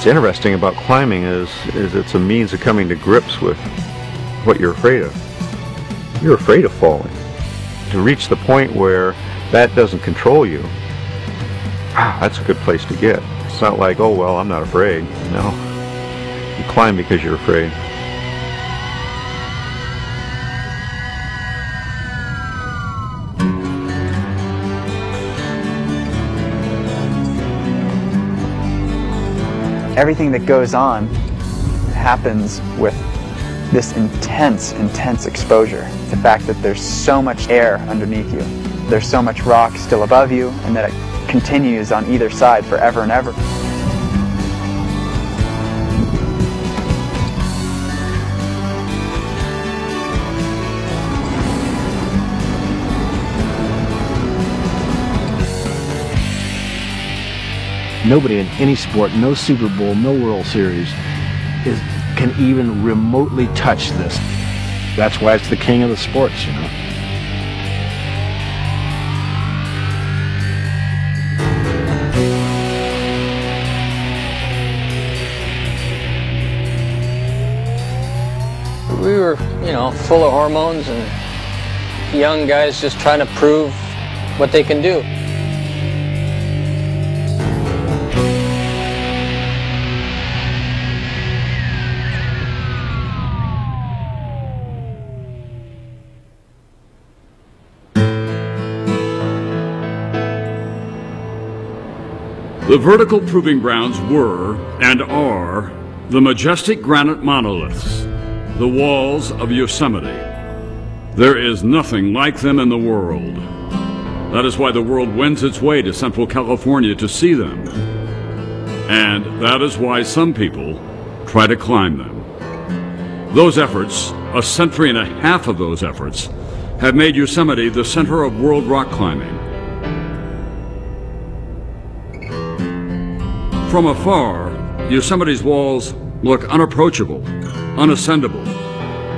What's interesting about climbing is it's a means of coming to grips with what you're afraid of. You're afraid of falling. To reach the point where that doesn't control you, that's a good place to get. It's not like, oh well, I'm not afraid. No, you climb because you're afraid. Everything that goes on happens with this intense exposure. The fact that there's so much air underneath you, there's so much rock still above you, and that it continues on either side forever and ever. Nobody in any sport, no Super Bowl, no World Series, can even remotely touch this. That's why it's the king of the sports, you know. We were, you know, full of hormones and young guys just trying to prove what they can do. The vertical proving grounds were, and are, the majestic granite monoliths, the walls of Yosemite. There is nothing like them in the world. That is why the world wends its way to Central California to see them. And that is why some people try to climb them. Those efforts, a century and a half of those efforts, have made Yosemite the center of world rock climbing. From afar, Yosemite's walls look unapproachable, unascendable,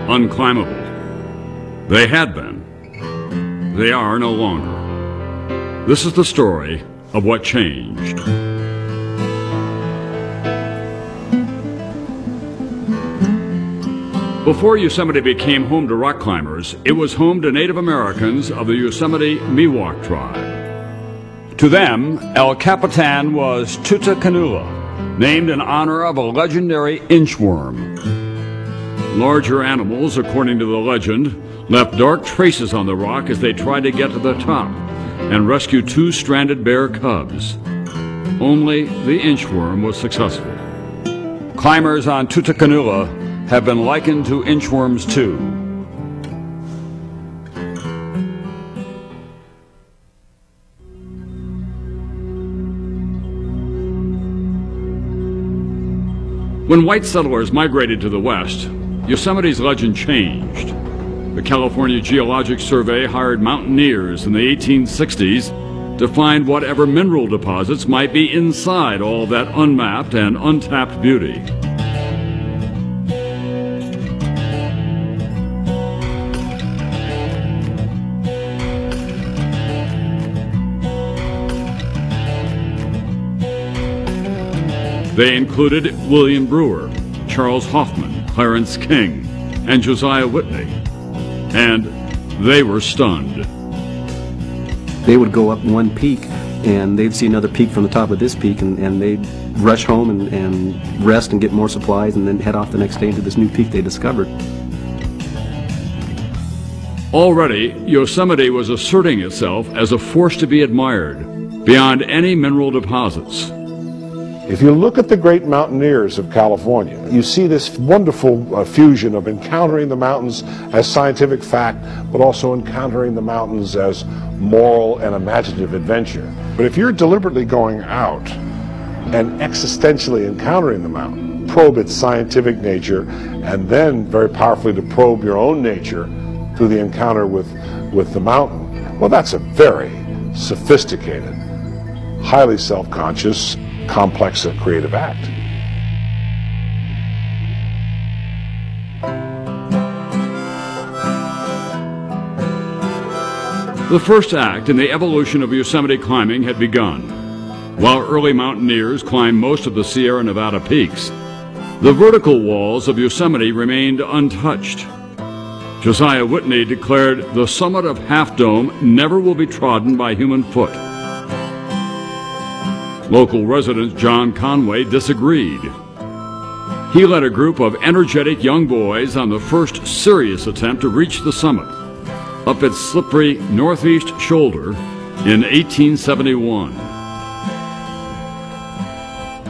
unclimbable. They had been. They are no longer. This is the story of what changed. Before Yosemite became home to rock climbers, it was home to Native Americans of the Yosemite Miwok tribe. To them, El Capitan was Tutakanula, named in honor of a legendary inchworm. Larger animals, according to the legend, left dark traces on the rock as they tried to get to the top and rescue two stranded bear cubs. Only the inchworm was successful. Climbers on Tutakanula have been likened to inchworms too. When white settlers migrated to the west, Yosemite's legend changed. The California Geologic Survey hired mountaineers in the 1860s to find whatever mineral deposits might be inside all that unmapped and untapped beauty. They included William Brewer, Charles Hoffman, Clarence King, and Josiah Whitney. And they were stunned. They would go up one peak and they'd see another peak from the top of this peak, and they'd rush home and rest and get more supplies and then head off the next day into this new peak they discovered. Already, Yosemite was asserting itself as a force to be admired beyond any mineral deposits. If you look at the great mountaineers of California, you see this wonderful fusion of encountering the mountains as scientific fact, but also encountering the mountains as moral and imaginative adventure. But if you're deliberately going out and existentially encountering the mountain, probe its scientific nature, and then very powerfully to probe your own nature through the encounter with the mountain, well, that's a very sophisticated, highly self-conscious, complex and creative act. The first act in the evolution of Yosemite climbing had begun. While early mountaineers climbed most of the Sierra Nevada peaks, the vertical walls of Yosemite remained untouched. Josiah Whitney declared the summit of Half Dome never will be trodden by human foot. Local resident John Conway disagreed. He led a group of energetic young boys on the first serious attempt to reach the summit, up its slippery northeast shoulder in 1871.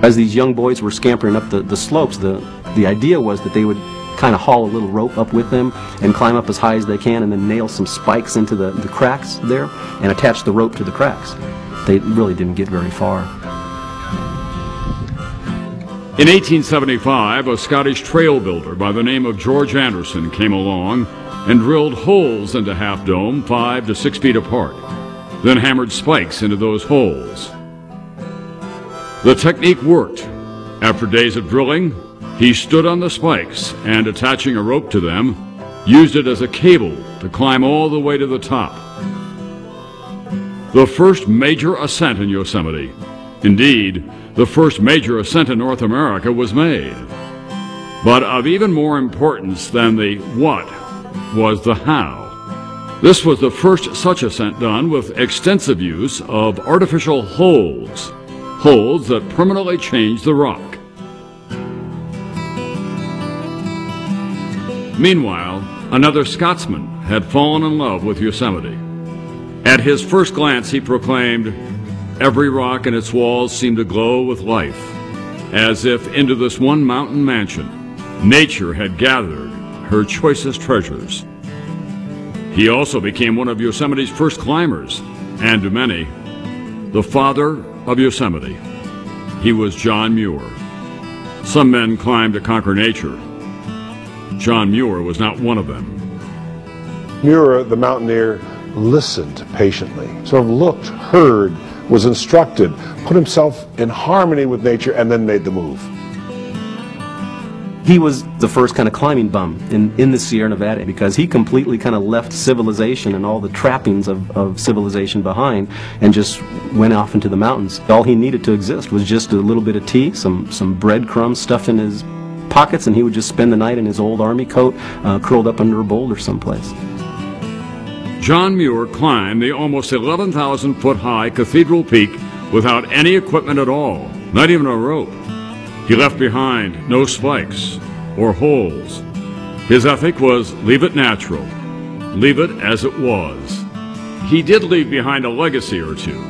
As these young boys were scampering up the slopes, the idea was that they would kind of haul a little rope up with them and climb up as high as they can and then nail some spikes into the cracks there and attach the rope to the cracks. They really didn't get very far. In 1875, a Scottish trail builder by the name of George Anderson came along and drilled holes into Half Dome 5 to 6 feet apart, then hammered spikes into those holes. The technique worked. After days of drilling, he stood on the spikes and, attaching a rope to them, used it as a cable to climb all the way to the top. The first major ascent in Yosemite, indeed, the first major ascent in North America, was made. But of even more importance than the what was the how. This was the first such ascent done with extensive use of artificial holes that permanently changed the rock. Meanwhile, another Scotsman had fallen in love with Yosemite. At his first glance, he proclaimed, "Every rock in its walls seemed to glow with life, as if into this one mountain mansion, nature had gathered her choicest treasures." He also became one of Yosemite's first climbers, and to many, the father of Yosemite. He was John Muir. Some men climbed to conquer nature. John Muir was not one of them. Muir, the mountaineer, listened patiently, sort of looked, heard, was instructed, put himself in harmony with nature, and then made the move. He was the first kind of climbing bum in the Sierra Nevada because he completely kind of left civilization and all the trappings of civilization behind and just went off into the mountains. All he needed to exist was just a little bit of tea, some breadcrumbs stuffed in his pockets, and he would just spend the night in his old army coat curled up under a boulder someplace. John Muir climbed the almost 11,000-foot high Cathedral Peak without any equipment at all, not even a rope. He left behind no spikes or holes. His ethic was leave it natural, leave it as it was. He did leave behind a legacy or two.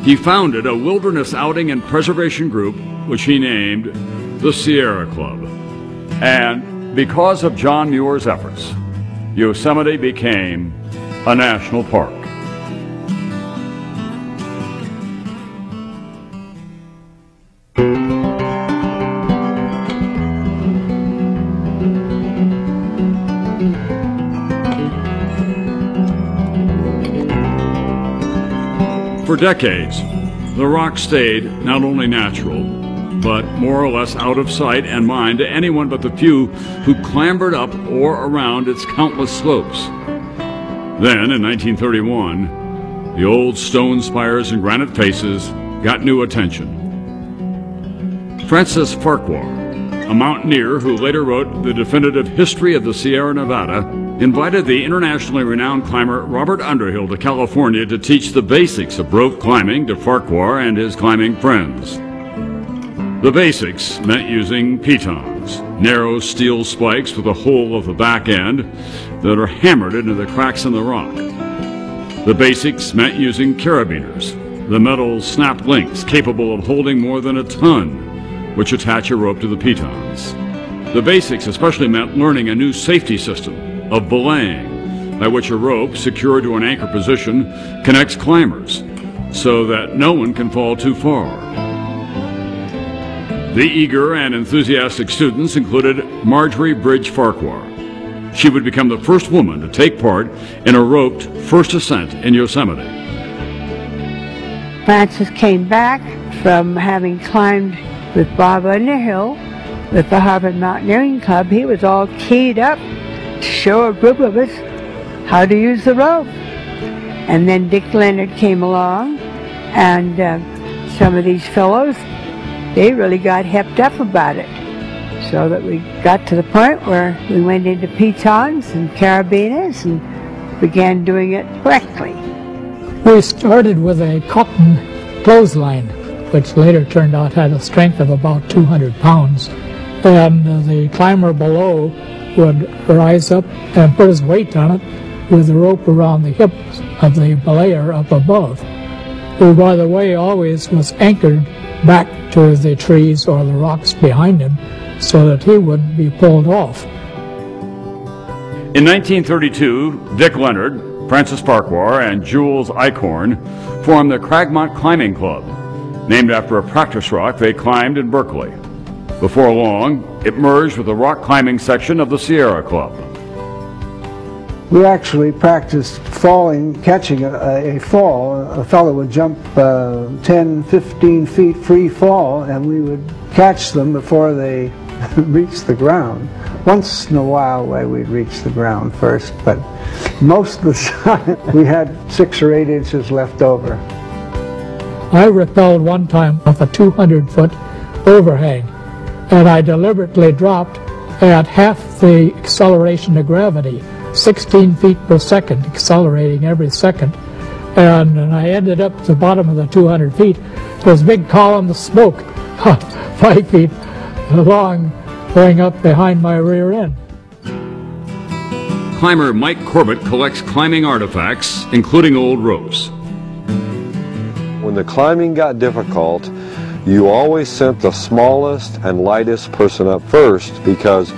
He founded a wilderness outing and preservation group, which he named the Sierra Club. And because of John Muir's efforts, Yosemite became a national park. For decades, the rock stayed not only natural, but more or less out of sight and mind to anyone but the few who clambered up or around its countless slopes. Then, in 1931, the old stone spires and granite faces got new attention. Francis Farquhar, a mountaineer who later wrote the definitive history of the Sierra Nevada, invited the internationally renowned climber Robert Underhill to California to teach the basics of rope climbing to Farquhar and his climbing friends. The basics meant using pitons, narrow steel spikes with a hole at the back end that are hammered into the cracks in the rock. The basics meant using carabiners, the metal snap links capable of holding more than a ton, which attach a rope to the pitons. The basics especially meant learning a new safety system of belaying, by which a rope secured to an anchor position connects climbers so that no one can fall too far. The eager and enthusiastic students included Marjorie Bridge Farquhar. She would become the first woman to take part in a roped first ascent in Yosemite. Francis came back from having climbed with Bob Underhill with the Harvard Mountaineering Club. He was all keyed up to show a group of us how to use the rope. And then Dick Leonard came along, and some of these fellows, they really got hepped up about it. So that we got to the point where we went into pitons and carabinas and began doing it correctly. We started with a cotton clothesline, which later turned out had a strength of about 200 pounds. And the climber below would rise up and put his weight on it with the rope around the hips of the belayer up above, who, by the way, always was anchored back to the trees or the rocks behind him so that he wouldn't be pulled off. In 1932, Dick Leonard, Francis Farquhar, and Jules Eichhorn formed the Cragmont Climbing Club, named after a practice rock they climbed in Berkeley. Before long, it merged with the rock climbing section of the Sierra Club. We actually practiced falling, catching a fall. A fellow would jump 10, 15 feet free fall, and we would catch them before they reached the ground. Once in a while we'd reach the ground first, but most of the time we had 6 or 8 inches left over. I rappelled one time off a 200-foot overhang, and I deliberately dropped at half the acceleration of gravity, 16 feet per second, accelerating every second. And I ended up at the bottom of the 200 feet. There's a big column of smoke, 5 feet long, going up behind my rear end. Climber Mike Corbett collects climbing artifacts, including old ropes. When the climbing got difficult, you always sent the smallest and lightest person up first, because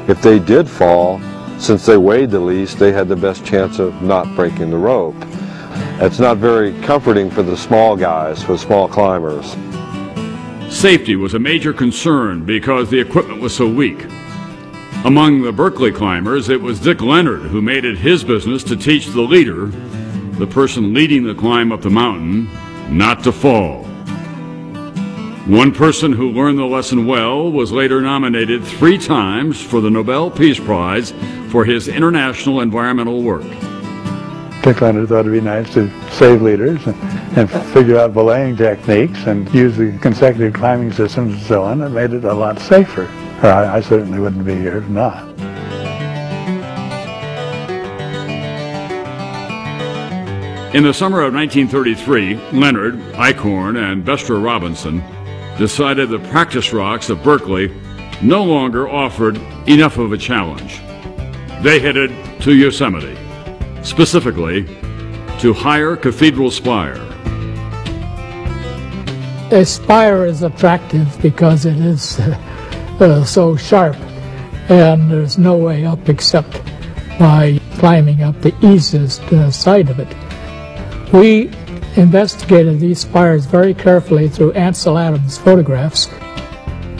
if they did fall, since they weighed the least, they had the best chance of not breaking the rope. It's not very comforting for the small guys, for small climbers. Safety was a major concern because the equipment was so weak. Among the Berkeley climbers, it was Dick Leonard who made it his business to teach the leader, the person leading the climb up the mountain, not to fall. One person who learned the lesson well was later nominated 3 times for the Nobel Peace Prize for his international environmental work. Dick Leonard thought it'd be nice to save leaders and figure out belaying techniques and use the consecutive climbing systems and so on. It made it a lot safer. I certainly wouldn't be here if not. In the summer of 1933, Leonard, Eichhorn, and Bestra Robinson decided the practice rocks of Berkeley no longer offered enough of a challenge. They headed to Yosemite, specifically to higher Cathedral Spire. A spire is attractive because it is so sharp, and there's no way up except by climbing up the easiest side of it. We investigated these spires very carefully through Ansel Adams' photographs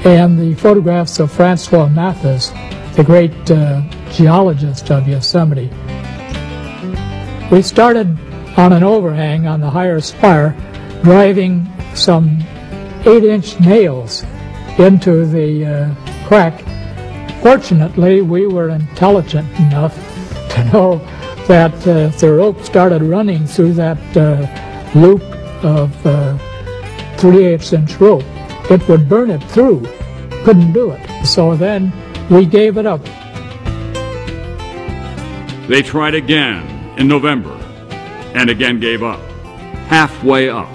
and the photographs of Francois Mathis, the great geologist of Yosemite. We started on an overhang on the higher spire, driving some 8-inch nails into the crack. Fortunately, we were intelligent enough to know that if the rope started running through that loop of 3/8-inch rope, it would burn it through. Couldn't do it. So then we gave it up. They tried again in November and again gave up, halfway up.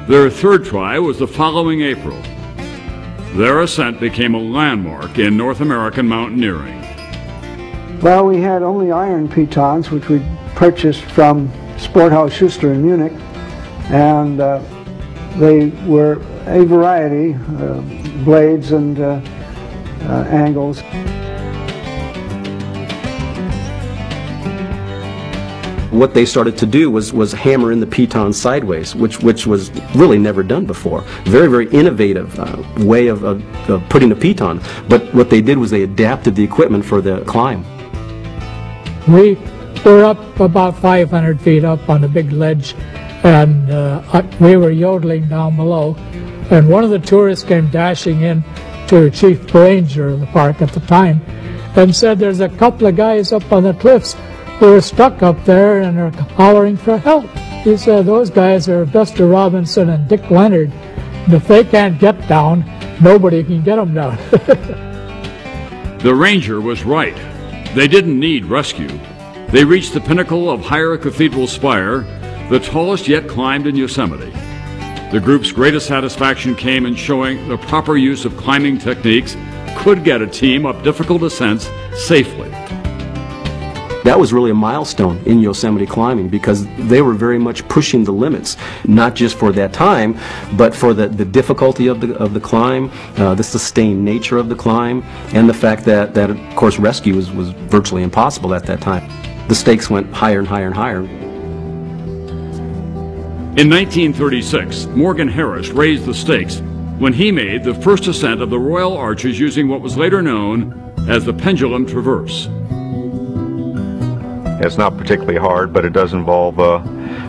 Their third try was the following April. Their ascent became a landmark in North American mountaineering. Well, we had only iron pitons, which we purchased from Sporthaus Schuster in Munich, and they were a variety, blades and angles. What they started to do was hammer in the piton sideways, which was really never done before. Very, very innovative way of putting a piton. But what they did was they adapted the equipment for the climb. We were up about 500 feet up on a big ledge, and we were yodeling down below. And one of the tourists came dashing in to Chief Ranger of the park at the time and said, "There's a couple of guys up on the cliffs who are stuck up there and are hollering for help. He said those guys are Buster Robinson and Dick Leonard. And if they can't get down, nobody can get them down. The ranger was right. They didn't need rescue. They reached the pinnacle of Higher Cathedral Spire, the tallest yet climbed in Yosemite. The group's greatest satisfaction came in showing the proper use of climbing techniques could get a team up difficult ascents safely. That was really a milestone in Yosemite climbing because they were very much pushing the limits, not just for that time, but for the difficulty of the climb, the sustained nature of the climb, and the fact that of course, rescue was virtually impossible at that time. The stakes went higher and higher and higher. In 1936, Morgan Harris raised the stakes when he made the first ascent of the Royal Arches using what was later known as the Pendulum Traverse. It's not particularly hard, but it does involve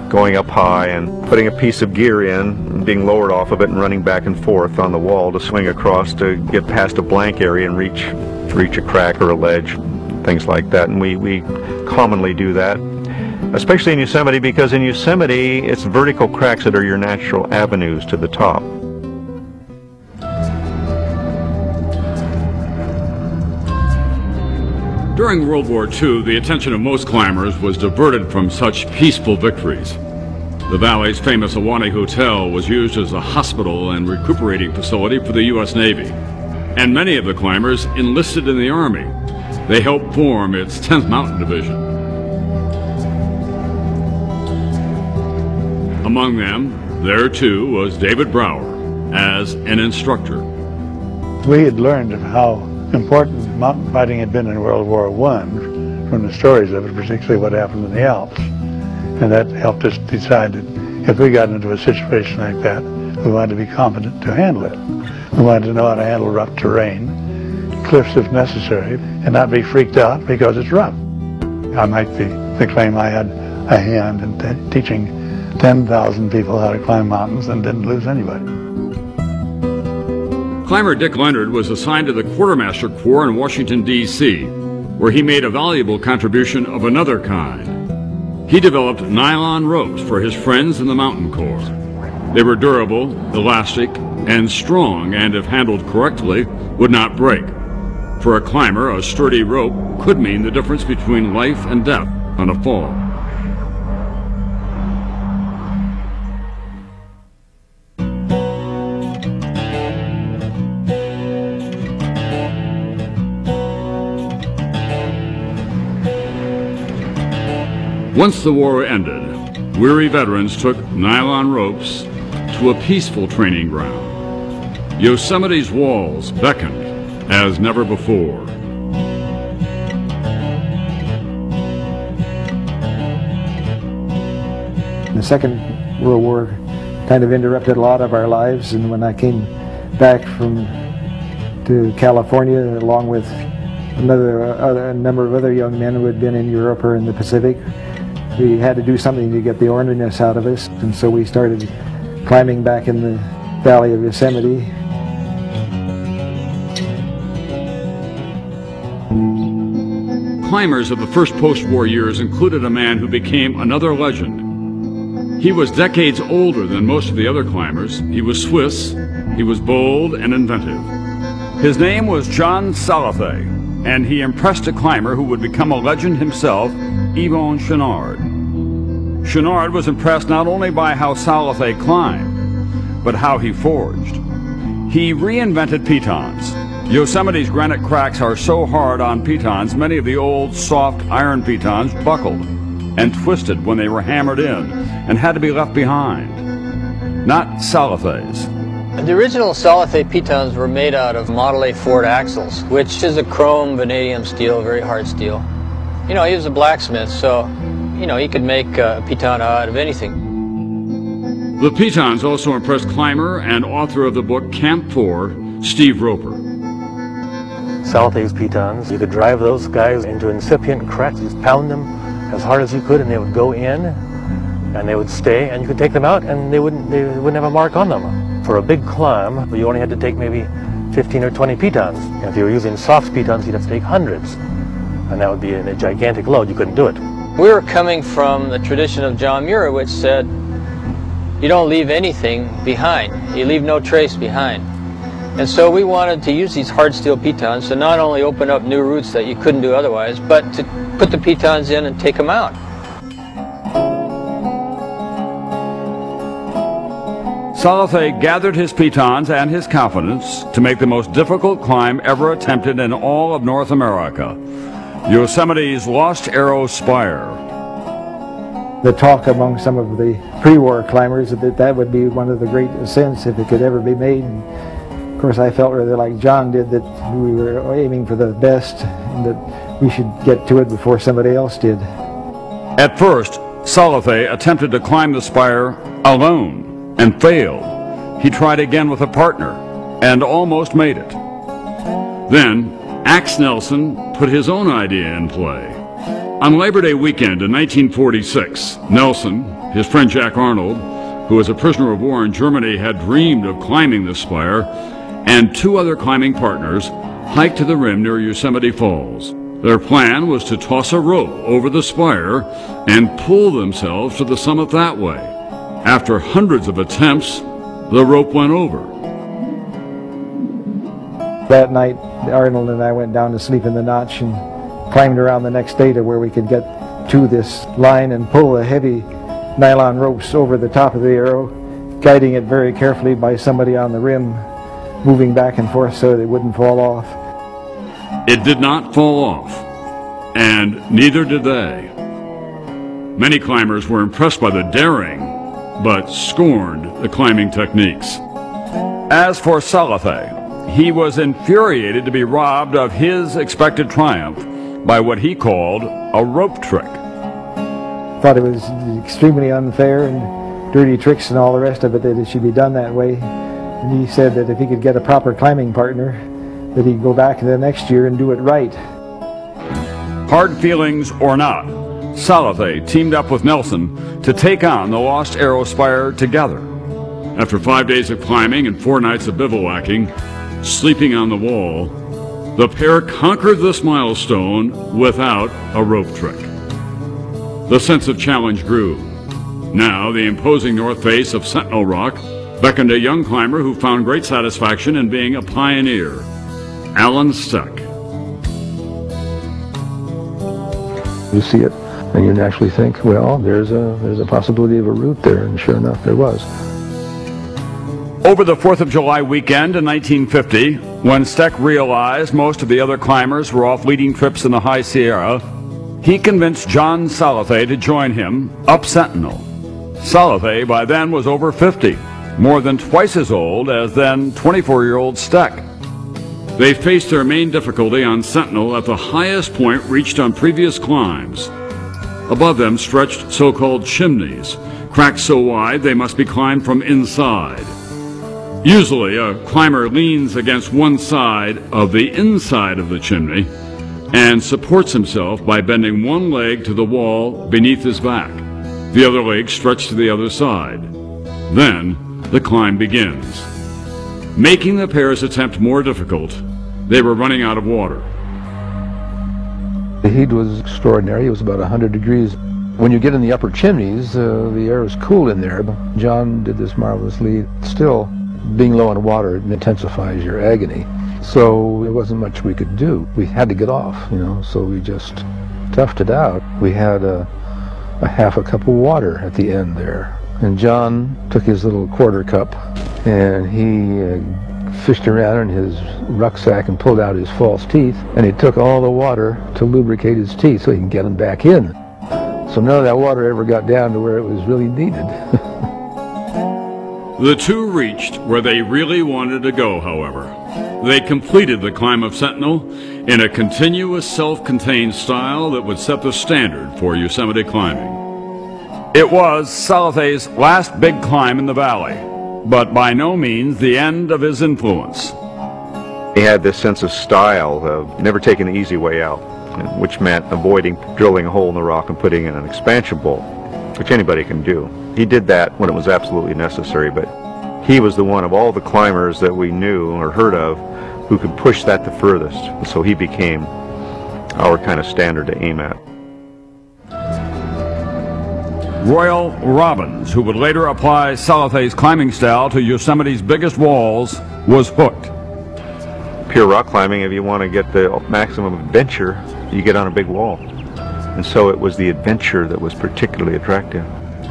going up high and putting a piece of gear in, and being lowered off of it and running back and forth on the wall to swing across to get past a blank area and reach a crack or a ledge, things like that. And we commonly do that, especially in Yosemite, because in Yosemite it's vertical cracks that are your natural avenues to the top. During World War II, the attention of most climbers was diverted from such peaceful victories. The valley's famous Ahwahnee Hotel was used as a hospital and recuperating facility for the U.S. Navy, and many of the climbers enlisted in the Army. They helped form its 10th Mountain Division. Among them, there too was David Brower as an instructor. We had learned of how important mountain fighting had been in World War I from the stories of it, particularly what happened in the Alps. And that helped us decide that if we got into a situation like that, we wanted to be competent to handle it. We wanted to know how to handle rough terrain, cliffs if necessary, and not be freaked out because it's rough. I might be to claim I had a hand in teaching 10,000 people how to climb mountains and didn't lose anybody. Climber Dick Leonard was assigned to the Quartermaster Corps in Washington, D.C., where he made a valuable contribution of another kind. He developed nylon ropes for his friends in the Mountain Corps. They were durable, elastic, and strong, and if handled correctly, would not break. For a climber, a sturdy rope could mean the difference between life and death on a fall. Once the war ended, weary veterans took nylon ropes to a peaceful training ground. Yosemite's walls beckoned as never before. The Second World War kind of interrupted a lot of our lives, and when I came back to California along with a number of other young men who had been in Europe or in the Pacific, we had to do something to get the orneliness out of us, and so we started climbing back in the valley of Yosemite. Climbers of the first post-war years included a man who became another legend. He was decades older than most of the other climbers. He was Swiss, he was bold and inventive. His name was John Salathe, and he impressed a climber who would become a legend himself, Yvon Chouinard. Chouinard was impressed not only by how Salathe climbed, but how he forged. He reinvented pitons. Yosemite's granite cracks are so hard on pitons, many of the old soft iron pitons buckled and twisted when they were hammered in and had to be left behind. Not Salathe's. The original Salathe pitons were made out of Model A Ford axles, which is a chrome vanadium steel, very hard steel. You know, he was a blacksmith, so, you know, he could make a piton out of anything. The pitons also impressed climber and author of the book Camp 4, Steve Roper. Salathe's pitons, you could drive those guys into incipient cracks, just pound them as hard as you could, and they would go in, and they would stay, and you could take them out, and they wouldn't have a mark on them. For a big climb, you only had to take maybe 15 or 20 pitons. And if you were using soft pitons, you'd have to take hundreds. And that would be in a gigantic load. You couldn't do it. We were coming from the tradition of John Muir, which said, you don't leave anything behind. You leave no trace behind. And so we wanted to use these hard steel pitons to not only open up new routes that you couldn't do otherwise, but to put the pitons in and take them out. Salathe gathered his pitons and his confidence to make the most difficult climb ever attempted in all of North America, Yosemite's Lost Arrow Spire. The talk among some of the pre-war climbers that would be one of the great ascents if it could ever be made. And of course, I felt rather like John did, that we were aiming for the best and that we should get to it before somebody else did. At first, Salathe attempted to climb the spire alone and failed. He tried again with a partner and almost made it. Then, Axe Nelson put his own idea in play. On Labor Day weekend in 1946, Nelson, his friend Jack Arnold, who was a prisoner of war in Germany, had dreamed of climbing the spire, and two other climbing partners hiked to the rim near Yosemite Falls. Their plan was to toss a rope over the spire and pull themselves to the summit that way. After hundreds of attempts, the rope went over. That night, Arnold and I went down to sleep in the notch and climbed around the next day to where we could get to this line and pull the heavy nylon ropes over the top of the arrow, guiding it very carefully by somebody on the rim, moving back and forth so that it wouldn't fall off. It did not fall off, and neither did they. Many climbers were impressed by the daring, but scorned the climbing techniques. As for Salathe, he was infuriated to be robbed of his expected triumph by what he called a rope trick. Thought it was extremely unfair and dirty tricks and all the rest of it, that it should be done that way. And he said that if he could get a proper climbing partner, that he'd go back the next year and do it right. Hard feelings or not, Salathe teamed up with Nelson to take on the Lost Arrow Spire together. After 5 days of climbing and 4 nights of bivouacking, sleeping on the wall, the pair conquered this milestone without a rope trick. The sense of challenge grew. Now, the imposing north face of Sentinel Rock beckoned a young climber who found great satisfaction in being a pioneer, Alan Steck. You see it, and you naturally think, well, there's a possibility of a route there, and sure enough, there was. Over the 4th of July weekend in 1950, when Steck realized most of the other climbers were off leading trips in the High Sierra, he convinced John Salathe to join him up Sentinel. Salathe by then was over 50, more than twice as old as then 24-year-old Steck. They faced their main difficulty on Sentinel at the highest point reached on previous climbs. Above them stretched so-called chimneys, cracks so wide they must be climbed from inside. Usually, a climber leans against one side of the inside of the chimney and supports himself by bending one leg to the wall beneath his back, the other leg stretched to the other side. Then, the climb begins. Making the pair's attempt more difficult, they were running out of water. The heat was extraordinary. It was about 100 degrees. When you get in the upper chimneys, the air is cool in there. John did this marvelously. Still, being low on water intensifies your agony. So there wasn't much we could do. We had to get off, so we just toughed it out. We had a half a cup of water at the end there. And John took his little quarter cup and he fished around in his rucksack and pulled out his false teeth, and he took all the water to lubricate his teeth so he can get them back in. So none of that water ever got down to where it was really needed. The two reached where they really wanted to go, however. They completed the climb of Sentinel in a continuous self-contained style that would set the standard for Yosemite climbing. It was Salathe's last big climb in the valley, but by no means the end of his influence. He had this sense of style of never taking the easy way out, which meant avoiding drilling a hole in the rock and putting in an expansion bolt, which anybody can do. He did that when it was absolutely necessary, but he was the one of all the climbers that we knew or heard of who could push that the furthest. So he became our kind of standard to aim at. Royal Robbins, who would later apply Salathay's climbing style to Yosemite's biggest walls, was hooked. Pure rock climbing, if you want to get the maximum adventure, you get on a big wall. And so it was the adventure that was particularly attractive.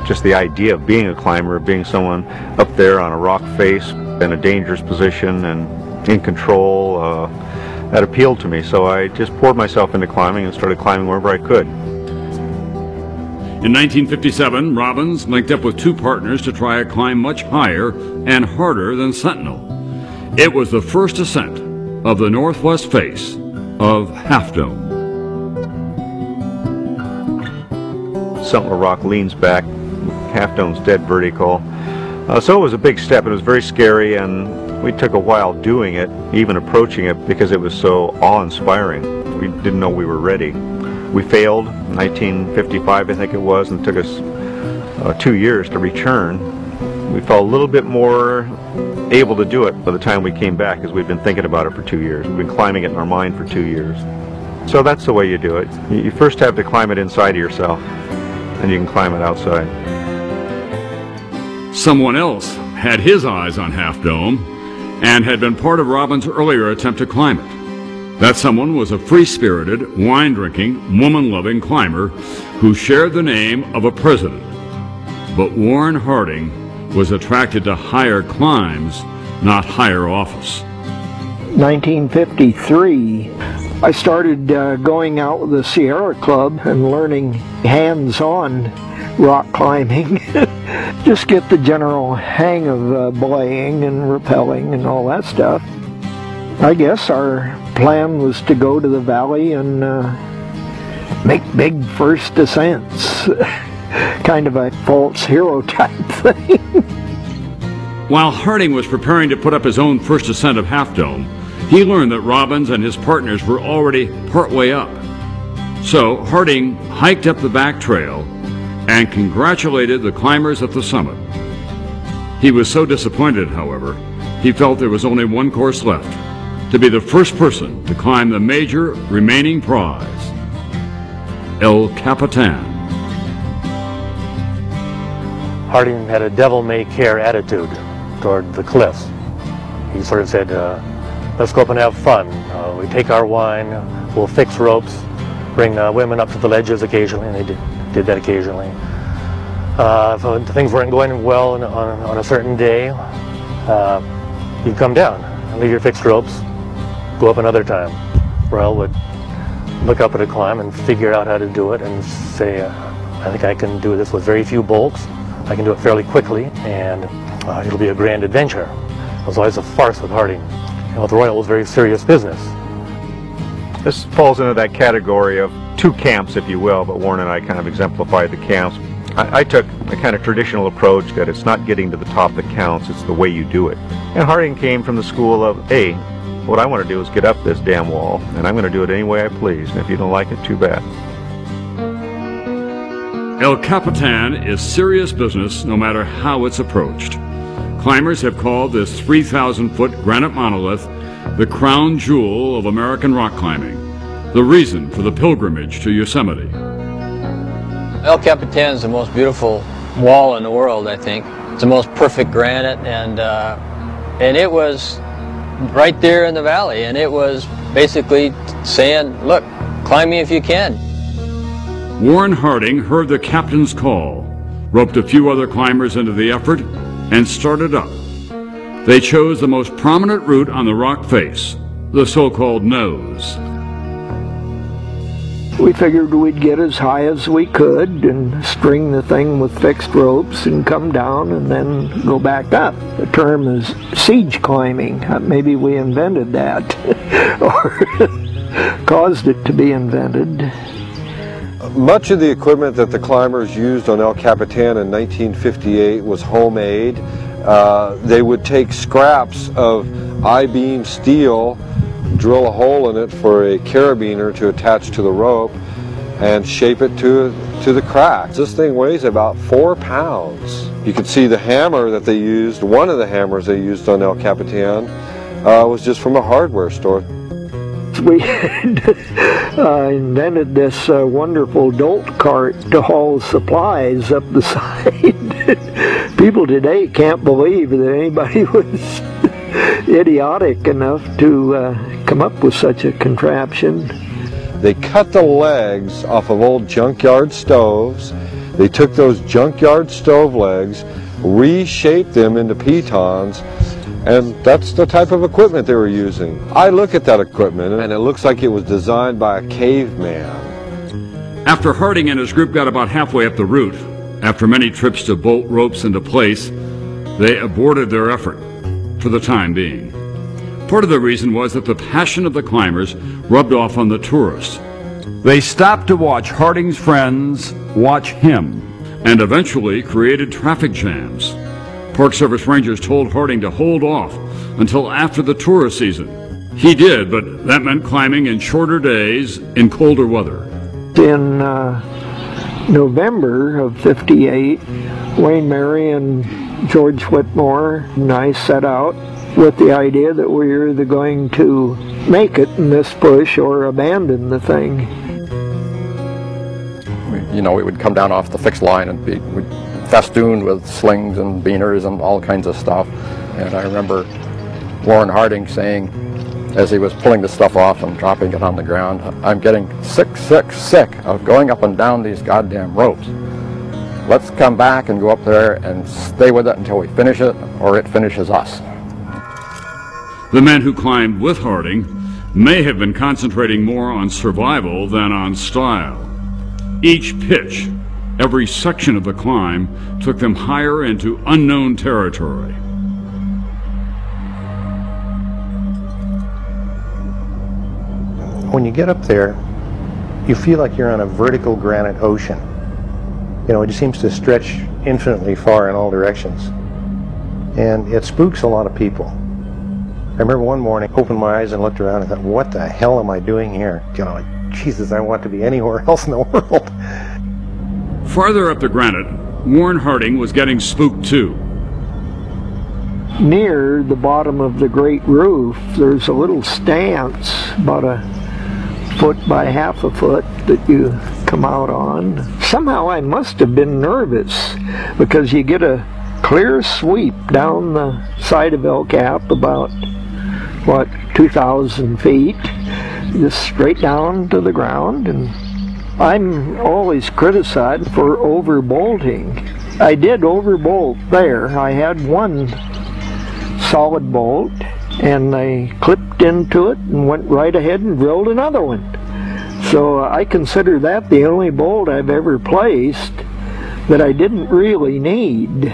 Just the idea of being a climber, being someone up there on a rock face in a dangerous position and in control, that appealed to me. So I just poured myself into climbing and started climbing wherever I could. In 1957, Robbins linked up with two partners to try a climb much higher and harder than Sentinel. It was the first ascent of the northwest face of Half Dome. Sentinel Rock leans back, Half Dome's dead vertical. So it was a big step. It was very scary, and we took a while doing it, even approaching it, because it was so awe-inspiring. We didn't know we were ready. We failed in 1955, I think it was, and it took us 2 years to return. We felt a little bit more able to do it by the time we came back, because we'd been thinking about it for 2 years. We've been climbing it in our mind for 2 years. So that's the way you do it. You first have to climb it inside of yourself, and you can climb it outside. Someone else had his eyes on Half Dome and had been part of Robbins' earlier attempt to climb it. That someone was a free-spirited, wine-drinking, woman-loving climber who shared the name of a president. But Warren Harding was attracted to higher climbs, not higher office. 1953, I started going out with the Sierra Club and learning hands-on rock climbing. Just get the general hang of belaying and rappelling and all that stuff. I guess our plan was to go to the valley and make big first ascents. Kind of a false hero type thing. While Harding was preparing to put up his own first ascent of Half Dome, he learned that Robbins and his partners were already partway up. So Harding hiked up the back trail and congratulated the climbers at the summit. He was so disappointed, however, he felt there was only one course left: to be the first person to climb the major remaining prize, El Capitan. Harding had a devil-may-care attitude toward the cliffs. He sort of said, let's go up and have fun. We take our wine, we'll fix ropes, bring women up to the ledges occasionally, and they did that occasionally. If things weren't going well on a certain day, you'd come down and leave your fixed ropes, go up another time. Royal would look up at a climb and figure out how to do it and say, I think I can do this with very few bolts. I can do it fairly quickly, and it'll be a grand adventure. It was always a farce with Harding. And with Royal, it was very serious business. This falls into that category of two camps, if you will, but Warren and I kind of exemplified the camps. I took a kind of traditional approach that it's not getting to the top that counts, it's the way you do it. And Harding came from the school of, hey, what I want to do is get up this damn wall, and I'm going to do it any way I please, and if you don't like it, too bad. El Capitan is serious business no matter how it's approached. Climbers have called this 3,000-foot granite monolith the crown jewel of American rock climbing, the reason for the pilgrimage to Yosemite. El Capitan is the most beautiful wall in the world, I think. It's the most perfect granite, and it was right there in the valley, and it was basically saying, look, climb me if you can. Warren Harding heard the captain's call, roped a few other climbers into the effort, and started up. They chose the most prominent route on the rock face, the so-called nose. We figured we'd get as high as we could and string the thing with fixed ropes and come down and then go back up. The term is siege climbing. Maybe we invented that or caused it to be invented. Much of the equipment that the climbers used on El Capitan in 1958 was homemade. They would take scraps of I-beam steel, drill a hole in it for a carabiner to attach to the rope, and shape it to the cracks. This thing weighs about 4 pounds. You can see the hammer that they used, one of the hammers they used on El Capitan, was just from a hardware store. We invented this wonderful dolt cart to haul supplies up the side. People today can't believe that anybody was idiotic enough to come up with such a contraption. They cut the legs off of old junkyard stoves. They took those junkyard stove legs, reshaped them into pitons, and that's the type of equipment they were using. I look at that equipment and it looks like it was designed by a caveman. After Harding and his group got about halfway up the route, after many trips to bolt ropes into place, they aborted their effort for the time being. Part of the reason was that the passion of the climbers rubbed off on the tourists. They stopped to watch Harding's friends watch him, and eventually created traffic jams. Park Service rangers told Harding to hold off until after the tourist season. He did, but that meant climbing in shorter days in colder weather. In November of '58, Wayne Mary and George Whitmore and I set out with the idea that we were either going to make it in this push or abandon the thing. We would come down off the fixed line and be festooned with slings and beaners and all kinds of stuff. And I remember Warren Harding saying, as he was pulling the stuff off and dropping it on the ground, "I'm getting sick of going up and down these goddamn ropes. Let's come back and go up there and stay with it until we finish it, or it finishes us." The men who climbed with Harding may have been concentrating more on survival than on style. Each pitch, every section of the climb, took them higher into unknown territory. When you get up there, you feel like you're on a vertical granite ocean. It just seems to stretch infinitely far in all directions. And it spooks a lot of people. I remember one morning, opened my eyes and looked around and thought, what the hell am I doing here? Jesus, I want to be anywhere else in the world. Farther up the granite, Warren Harding was getting spooked too. Near the bottom of the great roof, there's a little stance, about a foot by half a foot, that you come out on. Somehow I must have been nervous, because you get a clear sweep down the side of El Cap about, 2,000 feet, just straight down to the ground. And I'm always criticized for overbolting. I did overbolt there. I had one solid bolt, and I clipped into it and went right ahead and drilled another one. So I consider that the only bolt I've ever placed that I didn't really need.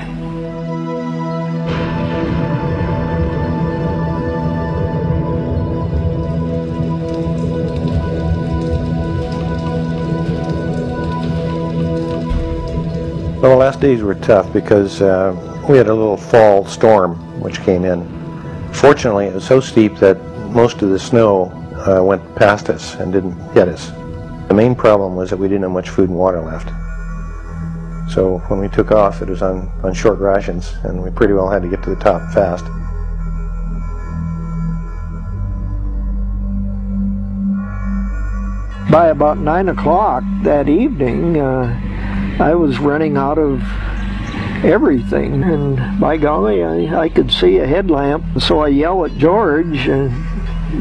Well, the last days were tough because we had a little fall storm which came in. Fortunately, it was so steep that most of the snow went past us and didn't hit us. The main problem was that we didn't have much food and water left. So when we took off, it was on short rations, and we pretty well had to get to the top fast. By about 9 o'clock that evening, I was running out of everything, and by golly, I could see a headlamp. So I yell at George,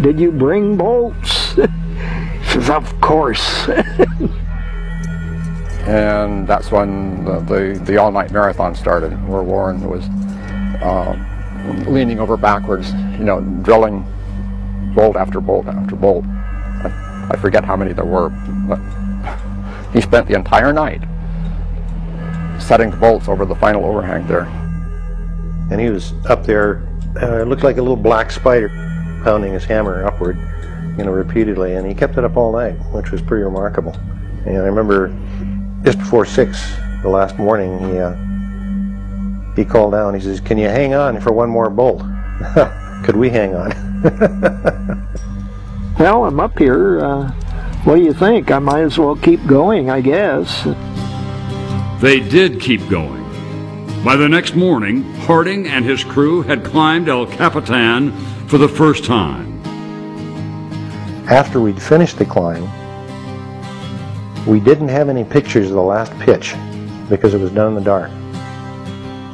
"Did you bring bolts?" He says, "Of course." And that's when the all-night marathon started, where Warren was leaning over backwards, drilling bolt after bolt after bolt. I forget how many there were, but he spent the entire night setting the bolts over the final overhang there. And he was up there, it looked like a little black spider, pounding his hammer upward, repeatedly, and he kept it up all night, which was pretty remarkable. And I remember just before 6 the last morning, he called down, he says, "Can you hang on for one more bolt?" Could we hang on? Well, I'm up here. What do you think? I might as well keep going, I guess. They did keep going. By the next morning, Harding and his crew had climbed El Capitan for the first time. After we'd finished the climb, we didn't have any pictures of the last pitch because it was done in the dark.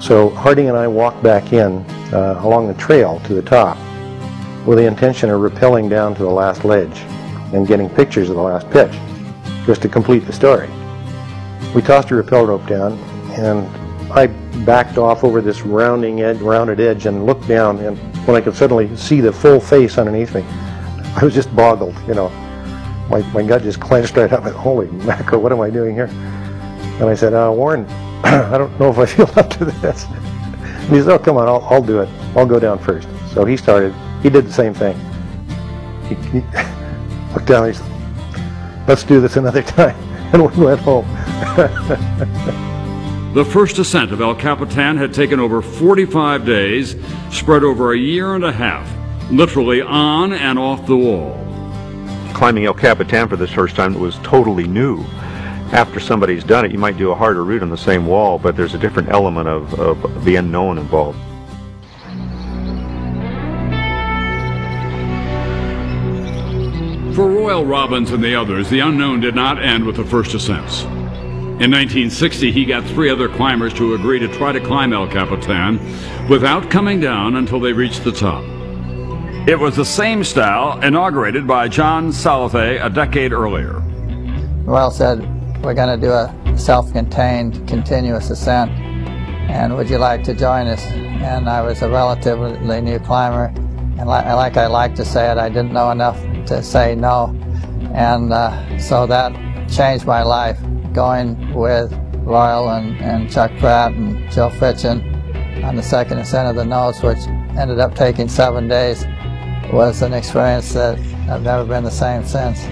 So Harding and I walked back in along the trail to the top with the intention of rappelling down to the last ledge and getting pictures of the last pitch, just to complete the story. We tossed a rappel rope down, and I backed off over this rounded edge and looked down, and when I could suddenly see the full face underneath me, I was just boggled, you know. My gut just clenched right up, and holy mackerel, what am I doing here? And I said, Warren, I don't know if I feel up to this. And he said, oh, come on, I'll do it. I'll go down first. So he started. He did the same thing. He looked down and he said, let's do this another time. And we went home. The first ascent of El Capitan had taken over 45 days, spread over a year and a half, literally on and off the wall. Climbing El Capitan for the first time was totally new. After somebody's done it, you might do a harder route on the same wall, but there's a different element of the unknown involved. For Royal Robbins and the others, the unknown did not end with the first ascents. In 1960, he got 3 other climbers to agree to try to climb El Capitan without coming down until they reached the top. It was the same style inaugurated by John Salathe a decade earlier. Royal said, we're going to do a self-contained continuous ascent, and would you like to join us? And I was a relatively new climber, and like I like to say it, I didn't know enough to say no, and so that changed my life. Going with Royal and Chuck Pratt and Joe Fitchin on the second ascent of the Nose, which ended up taking 7 days, was an experience that I've never been the same since.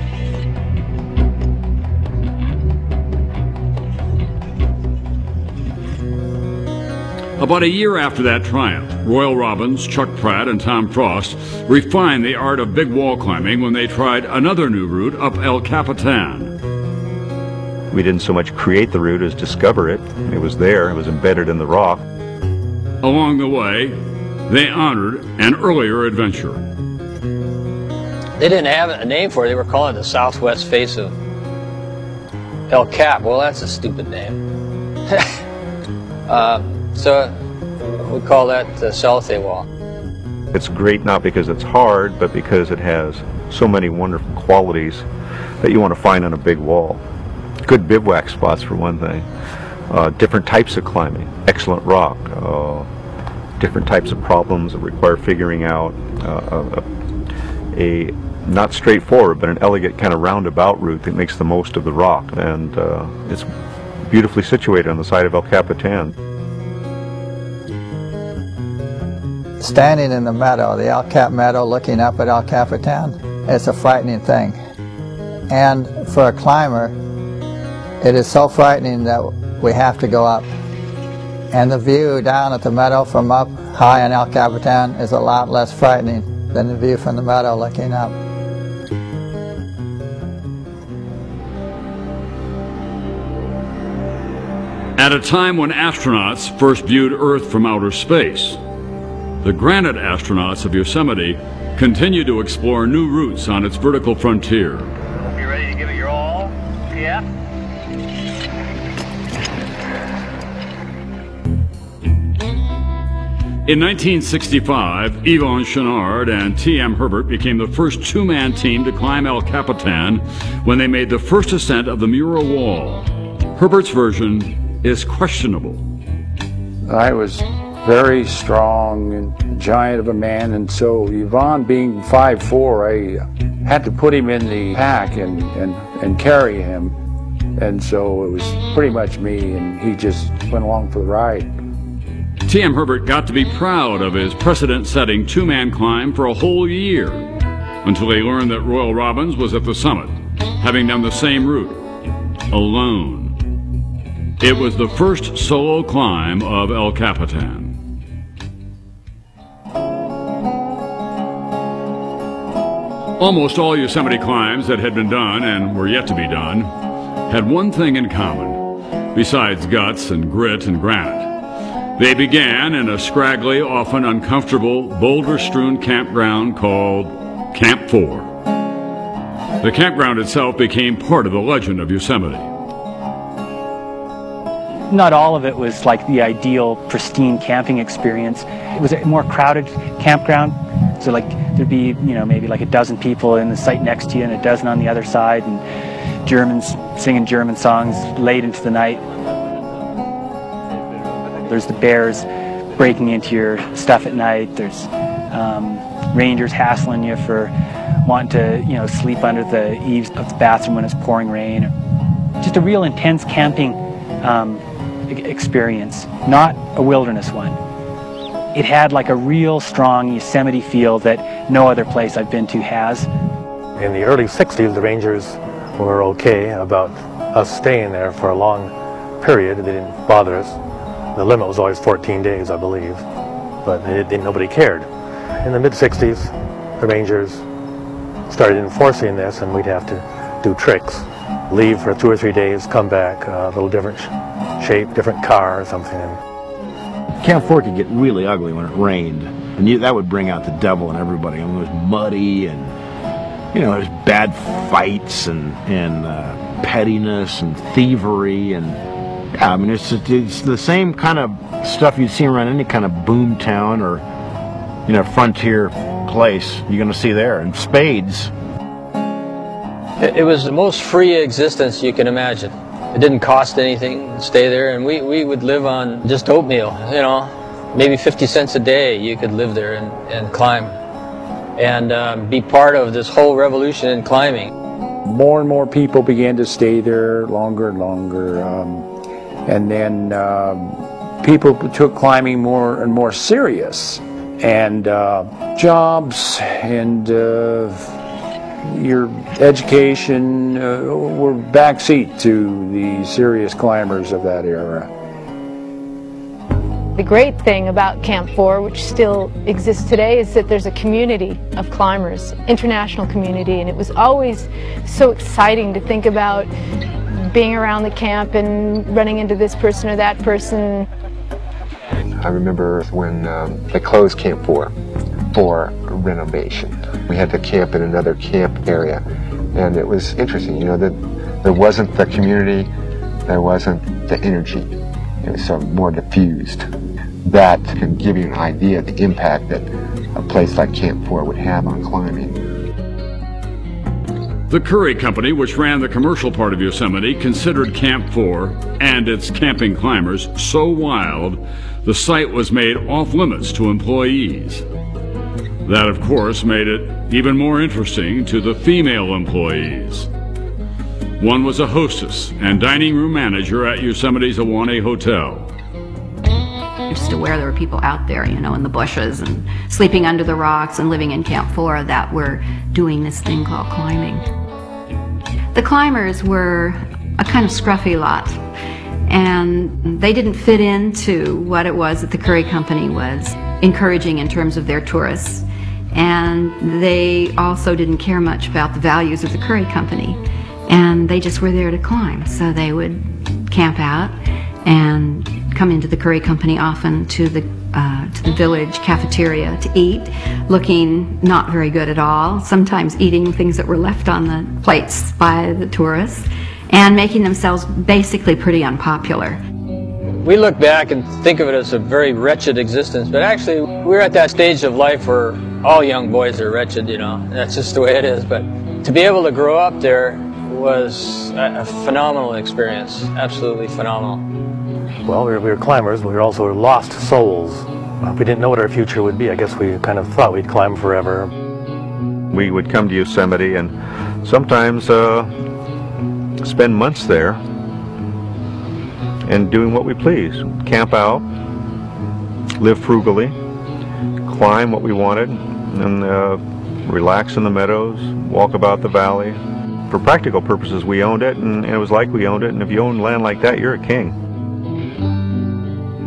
About a year after that triumph, Royal Robbins, Chuck Pratt, and Tom Frost refined the art of big wall climbing when they tried another new route up El Capitan. We didn't so much create the route as discover it. It was there, it was embedded in the rock. Along the way, they honored an earlier adventure. They didn't have a name for it. They were calling it the southwest face of El Cap. Well, that's a stupid name. So we call that the Salathe Wall. It's great not because it's hard, but because it has so many wonderful qualities that you want to find on a big wall. Good bivouac spots, for one thing. Different types of climbing, excellent rock, different types of problems that require figuring out a not straightforward, but an elegant kind of roundabout route that makes the most of the rock. And it's beautifully situated on the side of El Capitan. Standing in the meadow, the El Cap meadow, looking up at El Capitan, it's a frightening thing. And for a climber, it is so frightening that we have to go up. And the view down at the meadow from up high on El Capitan is a lot less frightening than the view from the meadow looking up. At a time when astronauts first viewed Earth from outer space, the granite astronauts of Yosemite continue to explore new routes on its vertical frontier. Hope you're ready to give it your all. Yeah? In 1965, Yvon Chouinard and T.M. Herbert became the first 2-man team to climb El Capitan when they made the first ascent of the Mural Wall. Herbert's version is questionable. I was very strong and giant of a man, and so Yvon, being 5'4", I had to put him in the pack and carry him, and so it was pretty much me, and he just went along for the ride. T.M. Herbert got to be proud of his precedent-setting 2-man climb for a whole year, until he learned that Royal Robbins was at the summit, having done the same route, alone. It was the first solo climb of El Capitan. Almost all Yosemite climbs that had been done and were yet to be done had one thing in common, besides guts and grit and granite. They began in a scraggly, often uncomfortable, boulder-strewn campground called Camp 4. The campground itself became part of the legend of Yosemite. Not all of it was like the ideal, pristine camping experience. It was a more crowded campground. So like there'd be, maybe like a dozen people in the site next to you and a dozen on the other side, and Germans singing German songs late into the night. There's the bears breaking into your stuff at night. There's rangers hassling you for wanting to, sleep under the eaves of the bathroom when it's pouring rain. Just a real intense camping experience, not a wilderness one. It had like a real strong Yosemite feel that no other place I've been to has. In the early 60s, the rangers were okay about us staying there for a long period. They didn't bother us. The limit was always 14 days, I believe, but nobody cared. In the mid-60s, the rangers started enforcing this, and we'd have to do tricks. Leave for 2 or 3 days, come back, a little different shape, different car or something. Camp 4 could get really ugly when it rained, and that would bring out the devil in everybody. I mean, it was muddy, and there's bad fights and pettiness and thievery, and yeah, I mean it's the same kind of stuff you'd see around any kind of boom town or frontier place you're going to see there, and spades. It was the most free existence you can imagine. It didn't cost anything to stay there, and we would live on just oatmeal, maybe 50 cents a day. You could live there and climb and be part of this whole revolution in climbing. More and more people began to stay there longer and longer, and then people took climbing more and more serious, and jobs and your education were backseat to the serious climbers of that era. The great thing about Camp 4, which still exists today, is that there's a community of climbers, international community, and it was always so exciting to think about being around the camp and running into this person or that person. I remember when they closed Camp 4 for renovation. We had to camp in another camp area, and it was interesting, that there wasn't the community, there wasn't the energy. It was sort of more diffused. That can give you an idea of the impact that a place like Camp 4 would have on climbing. The Curry Company, which ran the commercial part of Yosemite, considered Camp 4 and its camping climbers so wild, the site was made off-limits to employees. That, of course, made it even more interesting to the female employees. One was a hostess and dining room manager at Yosemite's Awane Hotel. Just aware there were people out there, in the bushes and sleeping under the rocks and living in Camp 4 that were doing this thing called climbing. The climbers were a kind of scruffy lot, and they didn't fit into what it was that the Curry Company was encouraging in terms of their tourists. And they also didn't care much about the values of the Curry Company, and they just were there to climb. So they would camp out and come into the Curry Company often to the village cafeteria to eat, looking not very good at all, sometimes eating things that were left on the plates by the tourists, and making themselves basically pretty unpopular. We look back and think of it as a very wretched existence, but actually we're at that stage of life where all young boys are wretched, that's just the way it is. But to be able to grow up there was a phenomenal experience, absolutely phenomenal. Well, we were climbers, but we were also lost souls. We didn't know what our future would be. I guess we kind of thought we'd climb forever. We would come to Yosemite and sometimes spend months there and doing what we please. Camp out, live frugally, climb what we wanted, and relax in the meadows, walk about the valley. For practical purposes, we owned it, and it was like we owned it, and if you own land like that, you're a king.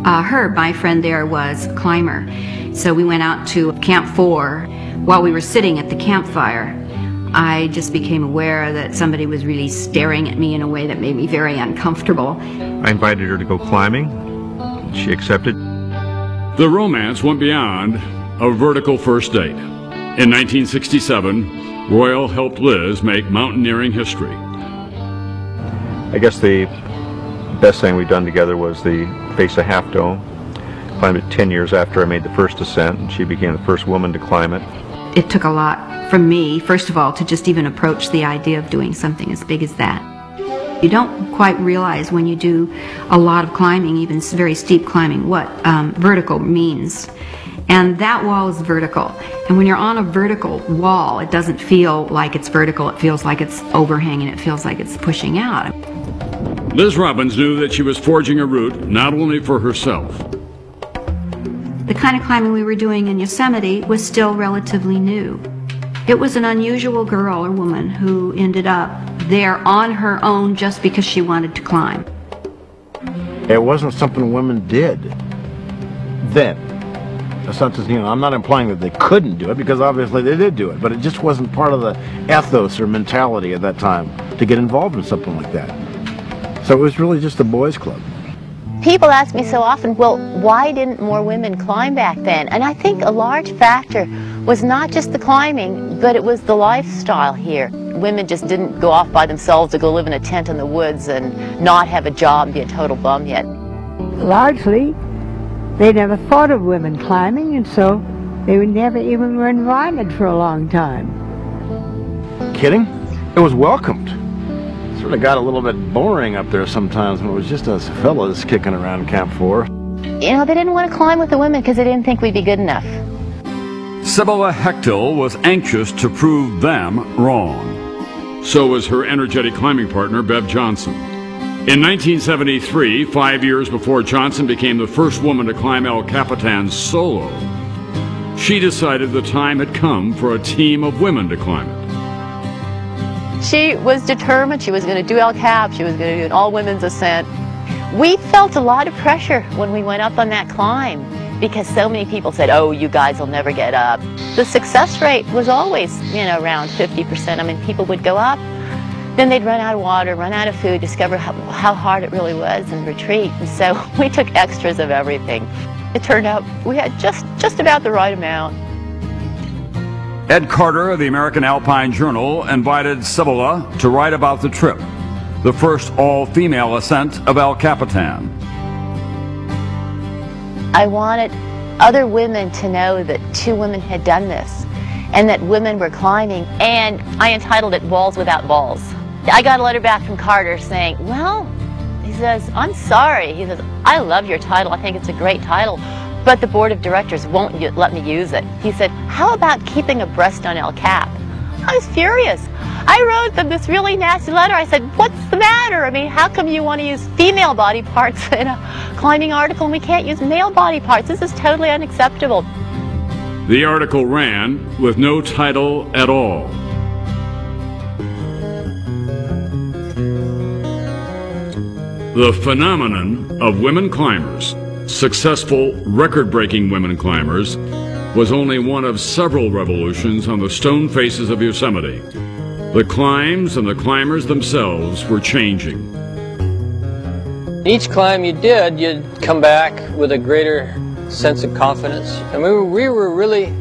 Herb, my friend there, was a climber. So we went out to Camp 4. While we were sitting at the campfire, I just became aware that somebody was really staring at me in a way that made me very uncomfortable. I invited her to go climbing. She accepted. The romance went beyond a vertical first date. In 1967, Royal helped Liz make mountaineering history. I guess the best thing we've done together was the face of Half Dome. Climbed it 10 years after I made the first ascent, and she became the first woman to climb it. It took a lot from me, first of all, to just even approach the idea of doing something as big as that. You don't quite realize when you do a lot of climbing, even very steep climbing, what vertical means. And that wall is vertical. And when you're on a vertical wall, it doesn't feel like it's vertical. It feels like it's overhanging. It feels like it's pushing out. Liz Robbins knew that she was forging a route not only for herself. The kind of climbing we were doing in Yosemite was still relatively new. It was an unusual girl or woman who ended up there on her own just because she wanted to climb. It wasn't something women did then. That's not just, I'm not implying that they couldn't do it, because obviously they did do it, but it just wasn't part of the ethos or mentality at that time to get involved in something like that. So it was really just a boys' club. People ask me so often, well, why didn't more women climb back then? And I think a large factor was not just the climbing, but it was the lifestyle here. Women just didn't go off by themselves to go live in a tent in the woods and not have a job and be a total bum yet. Largely, they never thought of women climbing, and so they never even were invited for a long time. Kidding? It was welcomed. Sort of got a little bit boring up there sometimes when it was just us fellas kicking around Camp 4. You know, they didn't want to climb with the women because they didn't think we'd be good enough. Sibylla Hechtel was anxious to prove them wrong. So was her energetic climbing partner, Bev Johnson. In 1973, 5 years before Johnson became the first woman to climb El Capitan solo, she decided the time had come for a team of women to climb it. She was determined. She was going to do El Cap. She was going to do an all-women's ascent. We felt a lot of pressure when we went up on that climb because so many people said, oh, you guys will never get up. The success rate was always, around 50%. I mean, people would go up, then they'd run out of water, run out of food, discover how hard it really was, and retreat. And so we took extras of everything. It turned out we had just about the right amount. Ed Carter of the American Alpine Journal invited Sibylla to write about the trip, the first all-female ascent of El Capitan. I wanted other women to know that 2 women had done this and that women were climbing, and I entitled it Walls Without Balls. I got a letter back from Carter saying, well, he says, I'm sorry. He says, I love your title. I think it's a great title. But the board of directors won't let me use it. He said, how about keeping abreast on El Cap? I was furious. I wrote them this really nasty letter. I said, what's the matter? I mean, how come you want to use female body parts in a climbing article and we can't use male body parts? This is totally unacceptable. The article ran with no title at all. The phenomenon of women climbers, successful, record-breaking women climbers, was only one of several revolutions on the stone faces of Yosemite. The climbs and the climbers themselves were changing. Each climb you did, you'd come back with a greater sense of confidence. And we were really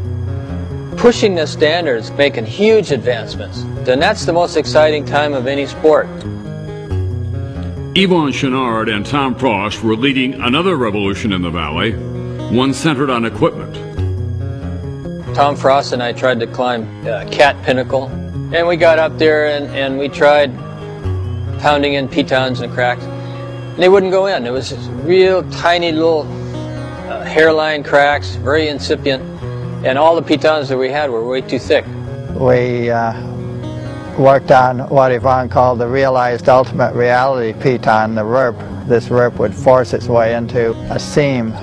pushing the standards, making huge advancements. And that's the most exciting time of any sport. Yvonne Chenard and Tom Frost were leading another revolution in the valley, one centered on equipment. Tom Frost and I tried to climb Cat Pinnacle, and we got up there and we tried pounding in pitons and cracks, and they wouldn't go in. It was just real tiny little hairline cracks, very incipient, and all the pitons that we had were way too thick. We worked on what Yvonne called the realized ultimate reality piton, the rope. This rope would force its way into a seam.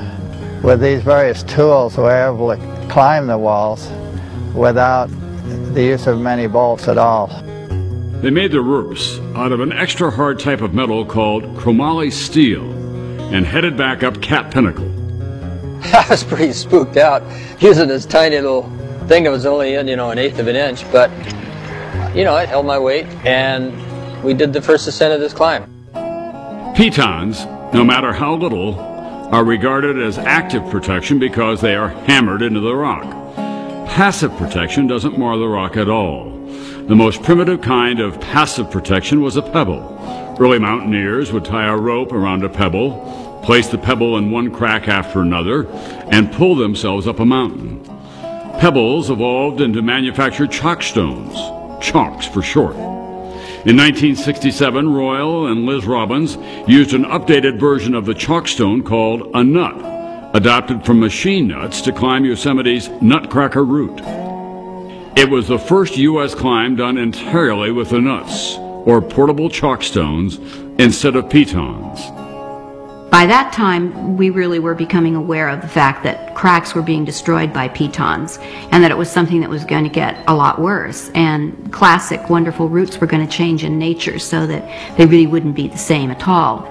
With these various tools, we were able to climb the walls without the use of many bolts at all. They made the ropes out of an extra hard type of metal called chromoly steel and headed back up Cat Pinnacle. I was pretty spooked out using this tiny little thing that was only in, 1/8 of an inch, but it held my weight, and we did the first ascent of this climb. Pitons, no matter how little, are regarded as active protection because they are hammered into the rock. Passive protection doesn't mar the rock at all. The most primitive kind of passive protection was a pebble. Early mountaineers would tie a rope around a pebble, place the pebble in one crack after another, and pull themselves up a mountain. Pebbles evolved into manufactured chalk stones, chalks for short. In 1967, Royal and Liz Robbins used an updated version of the chalk stone called a nut, adopted from machine nuts to climb Yosemite's Nutcracker route. It was the first U.S. climb done entirely with the nuts, or portable chalk stones, instead of pitons. By that time, we really were becoming aware of the fact that cracks were being destroyed by pitons, and that it was something that was going to get a lot worse, and classic wonderful routes were going to change in nature so that they really wouldn't be the same at all.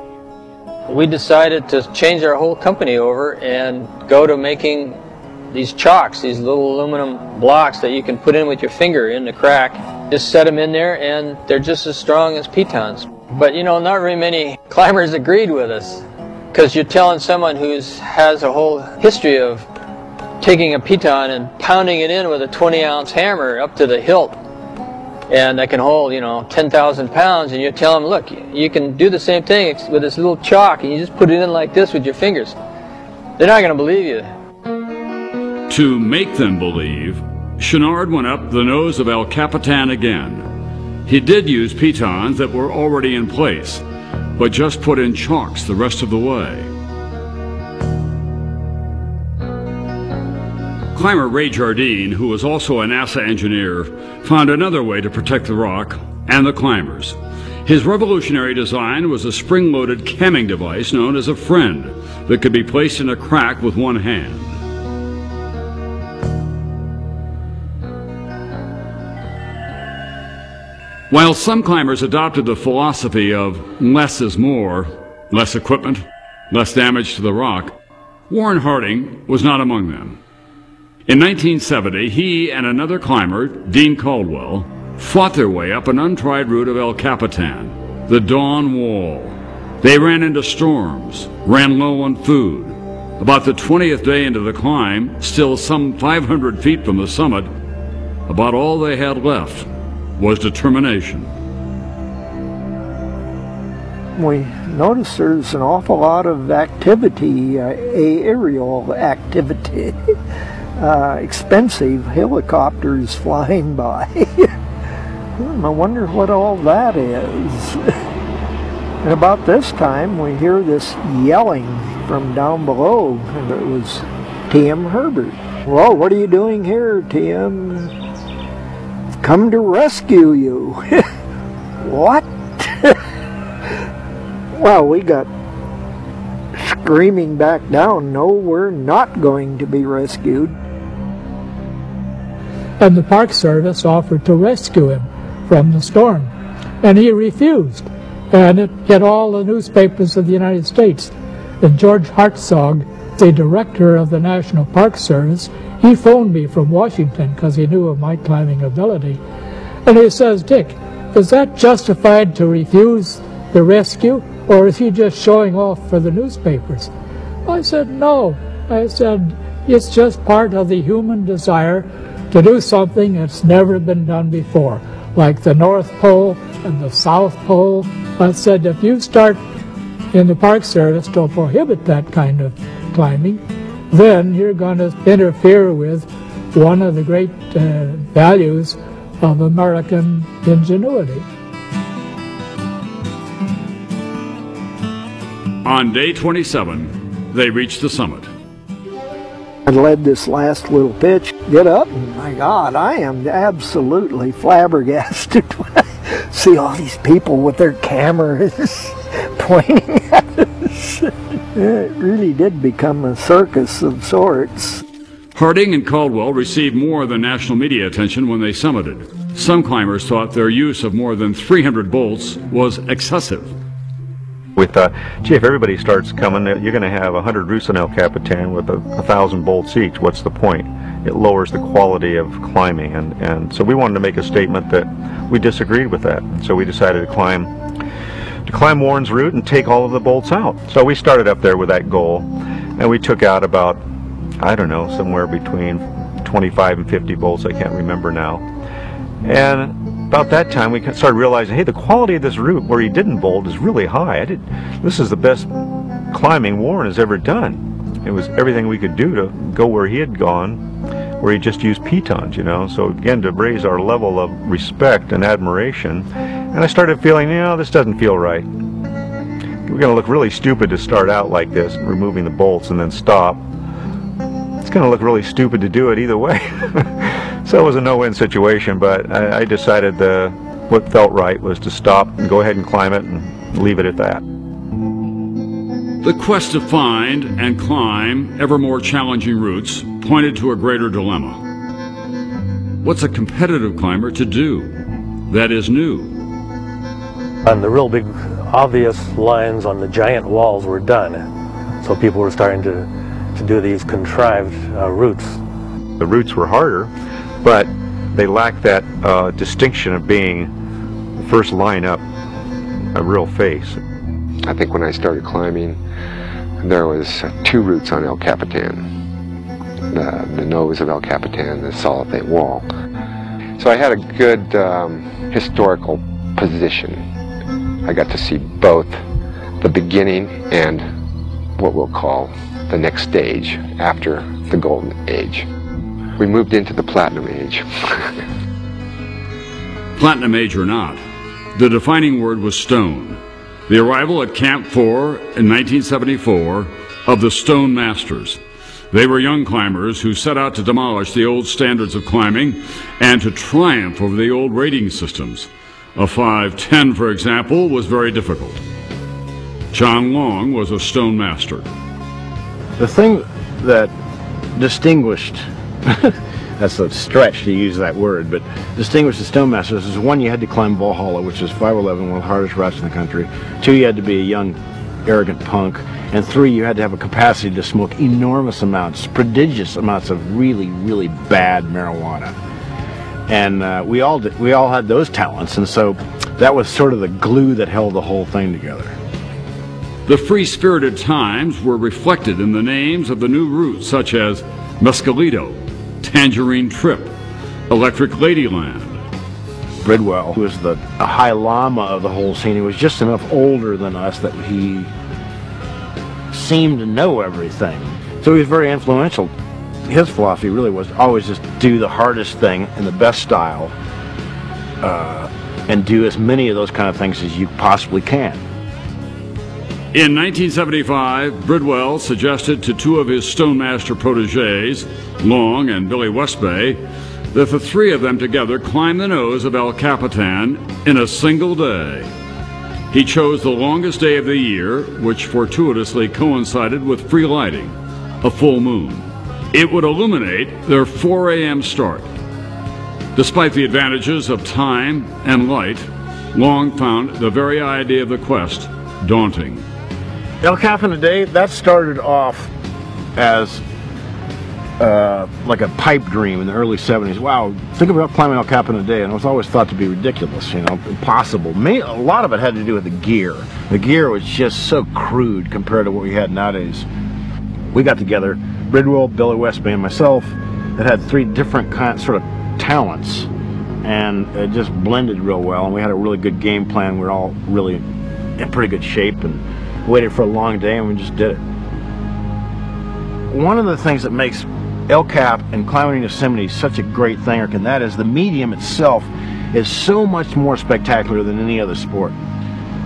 We decided to change our whole company over and go to making these chalks, these little aluminum blocks that you can put in with your finger in the crack. Just set them in there and they're just as strong as pitons. But you know, not very many climbers agreed with us, because you're telling someone who has a whole history of taking a piton and pounding it in with a 20-ounce hammer up to the hilt, and that can hold, you know, 10,000 pounds, and you're telling them, look, you can do the same thing with this little chalk, and you just put it in like this with your fingers. They're not going to believe you. To make them believe, Chenard went up the nose of El Capitan again. He did use pitons that were already in place, but just put in chalks the rest of the way. Climber Ray Jardine, who was also a NASA engineer, found another way to protect the rock and the climbers. His revolutionary design was a spring-loaded camming device known as a friend that could be placed in a crack with one hand. While some climbers adopted the philosophy of less is more, less equipment, less damage to the rock, Warren Harding was not among them. In 1970, he and another climber, Dean Caldwell, fought their way up an untried route of El Capitan, the Dawn Wall. They ran into storms, ran low on food. About the 20th day into the climb, still some 500 feet from the summit, about all they had left was determination. We noticed there's an awful lot of activity, aerial activity, expensive helicopters flying by. I wonder what all that is. And about this time we hear this yelling from down below, and it was T.M. Herbert. Whoa, what are you doing here, T.M.? Come to rescue you. What? Well, we got screaming back down, no, we're not going to be rescued. And the Park Service offered to rescue him from the storm, and he refused. And it hit all the newspapers of the United States. And George Hartzog, the director of the National Park Service, he phoned me from Washington because he knew of my climbing ability. And he says, Dick, is that justified to refuse the rescue, or is he just showing off for the newspapers? I said, no. I said, it's just part of the human desire to do something that's never been done before, like the North Pole and the South Pole. I said, if you start in the Park Service to prohibit that kind of climbing, then you're going to interfere with one of the great values of American ingenuity. On day 27, they reached the summit. I led this last little pitch, get up, and my God, I am absolutely flabbergasted when I see all these people with their cameras pointing at us. It really did become a circus of sorts. Harding and Caldwell received more than national media attention when they summited. Some climbers thought their use of more than 300 bolts was excessive. We thought, gee, if everybody starts coming, you're going to have 100 routes in El Capitan with 1,000 bolts each. What's the point? It lowers the quality of climbing. And so we wanted to make a statement that we disagreed with that. So we decided to climb Warren's route and take all of the bolts out. So we started up there with that goal, and we took out about, I don't know, somewhere between 25 and 50 bolts. I can't remember now. And about that time we started realizing, hey, the quality of this route where he didn't bolt is really high. This is the best climbing Warren has ever done. It was everything we could do to go where he had gone, where he just used pitons, you know. So again, to raise our level of respect and admiration. And I started feeling, you know, this doesn't feel right. We're going to look really stupid to start out like this, removing the bolts and then stop. It's going to look really stupid to do it either way. So it was a no-win situation, but I decided what felt right was to stop and go ahead and climb it and leave it at that. The quest to find and climb ever more challenging routes pointed to a greater dilemma. What's a competitive climber to do that is new? And the real big obvious lines on the giant walls were done. So people were starting to do these contrived routes. The routes were harder, but they lacked that distinction of being the first line up, a real face. I think when I started climbing, there was 2 routes on El Capitan. The nose of El Capitan, the Salate wall. So I had a good historical position. I got to see both the beginning and what we'll call the next stage after the Golden Age. We moved into the Platinum Age. Platinum Age or not, the defining word was stone. The arrival at Camp 4 in 1974 of the Stone Masters. They were young climbers who set out to demolish the old standards of climbing and to triumph over the old rating systems. A 5'10", for example, was very difficult. John Long was a stone master. The thing that distinguished, that's a stretch to use that word, but distinguished the stone masters is 1, you had to climb Valhalla, which is 511, one of the hardest routes in the country. 2, you had to be a young, arrogant punk. And 3, you had to have a capacity to smoke enormous amounts, prodigious amounts of really, really bad marijuana. And we all had those talents, and so that was sort of the glue that held the whole thing together. The free-spirited times were reflected in the names of the new routes such as Mescalito, Tangerine Trip, Electric Ladyland. Bridwell was a high llama of the whole scene. He was just enough older than us that he seemed to know everything. So he was very influential. His philosophy really was always just do the hardest thing in the best style and do as many of those kind of things as you possibly can. In 1975, Bridwell suggested to 2 of his Stonemaster protégés, Long and Billy Westbay, that the 3 of them together climb the nose of El Capitan in a single day. He chose the longest day of the year, which fortuitously coincided with free lighting, a full moon. It would illuminate their 4 a.m. start. Despite the advantages of time and light, Long found the very idea of the quest daunting. El Capitan Day, that started off as like a pipe dream in the early 70s. Wow, think about climbing El Capitan Day, and it was always thought to be ridiculous, you know, impossible. A lot of it had to do with the gear. The gear was just so crude compared to what we had nowadays. We got together, Bridwell, Billy Westbay, and myself, that had 3 different sort of talents, and it just blended real well, and we had a really good game plan. We were all really in pretty good shape, and waited for a long day, and we just did it. One of the things that makes El Cap and climbing Yosemite such a great thing, and that is the medium itself is so much more spectacular than any other sport.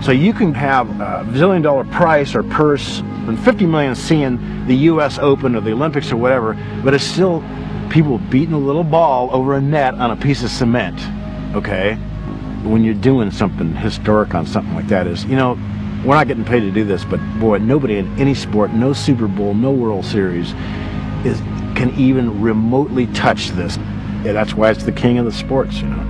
So you can have a $1 zillion prize or purse and 50 million seeing the US Open or the Olympics or whatever, but it's still people beating a little ball over a net on a piece of cement, okay? When you're doing something historic on something like that is, you know, we're not getting paid to do this, but boy, nobody in any sport, no Super Bowl, no World Series, can even remotely touch this. Yeah, that's why it's the king of the sports, you know.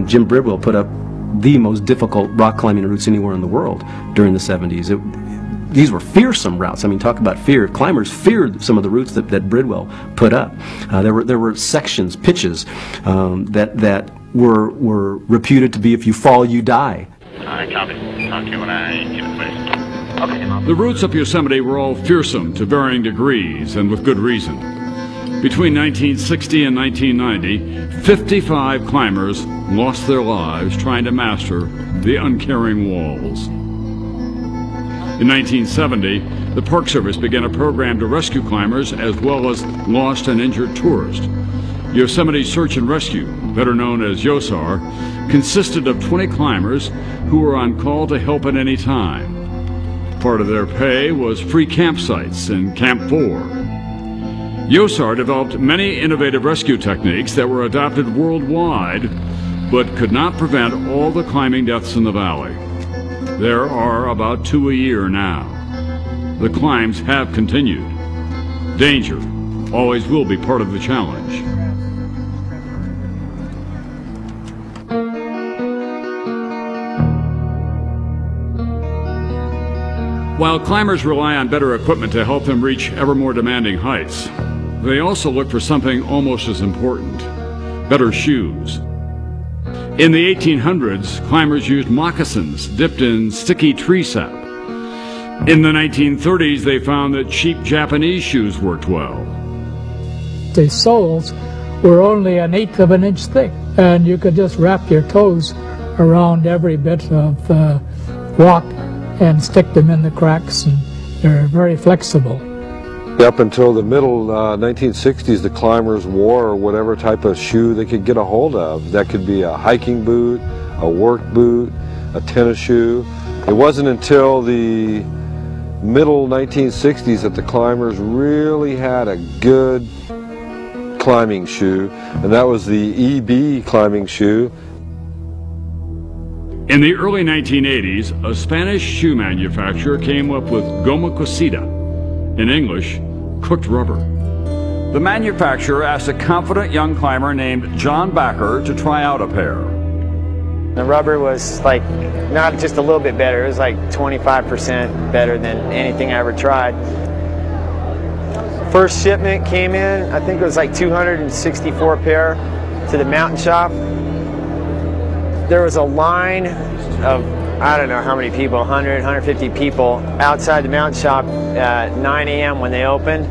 Jim Bridwell put up the most difficult rock climbing routes anywhere in the world during the 70s. These were fearsome routes. I mean, talk about fear. Climbers feared some of the routes that Bridwell put up. There were sections, pitches that were reputed to be if you fall, you die. Copy. Talk to you when I get it, please. Okay. The routes up Yosemite were all fearsome to varying degrees and with good reason. Between 1960 and 1990, 55 climbers lost their lives trying to master the uncaring walls. In 1970, the Park Service began a program to rescue climbers as well as lost and injured tourists. Yosemite Search and Rescue, better known as YOSAR, consisted of 20 climbers who were on call to help at any time. Part of their pay was free campsites in Camp 4. YOSAR developed many innovative rescue techniques that were adopted worldwide, but could not prevent all the climbing deaths in the valley. There are about 2 a year now. The climbs have continued. Danger always will be part of the challenge. While climbers rely on better equipment to help them reach ever more demanding heights, they also look for something almost as important: better shoes. In the 1800s, climbers used moccasins dipped in sticky tree sap. In the 1930s, they found that cheap Japanese shoes worked well. The soles were only 1/8 of an inch thick, and you could just wrap your toes around every bit of rock and stick them in the cracks, and they're very flexible. Up until the middle 1960s, the climbers wore whatever type of shoe they could get a hold of. That could be a hiking boot, a work boot, a tennis shoe. It wasn't until the middle 1960s that the climbers really had a good climbing shoe, and that was the EB climbing shoe. In the early 1980s, a Spanish shoe manufacturer came up with goma cocida, in English, cooked rubber. The manufacturer asked a confident young climber named John Backer to try out a pair. The rubber was like not just a little bit better, it was like 25% better than anything I ever tried. First shipment came in, I think it was like 264 pair to the mountain shop. There was a line of, I don't know how many people, 100, 150 people outside the mountain shop at 9 a.m. when they opened,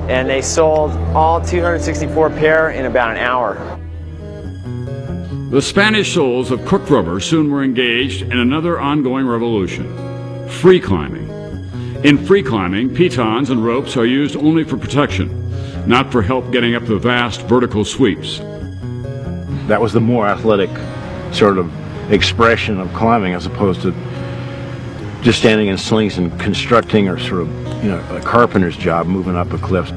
and they sold all 264 pair in about an hour. The Spanish soles of cooked rubber soon were engaged in another ongoing revolution: free climbing. In free climbing, pitons and ropes are used only for protection, not for help getting up the vast vertical sweeps. That was the more athletic sort of expression of climbing, as opposed to just standing in slings and constructing, or sort of, a carpenter's job moving up a cliff.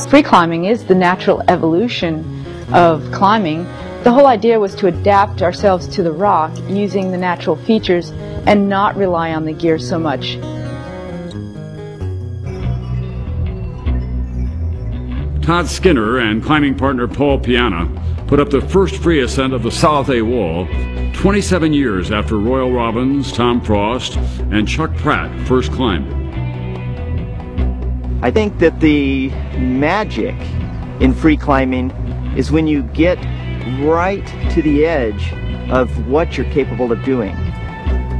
Free climbing is the natural evolution of climbing. The whole idea was to adapt ourselves to the rock using the natural features and not rely on the gear so much. Todd Skinner and climbing partner Paul Piana put up the first free ascent of the Salate Wall 27 years after Royal Robbins, Tom Frost, and Chuck Pratt first climbed it. I think that the magic in free climbing is when you get right to the edge of what you're capable of doing.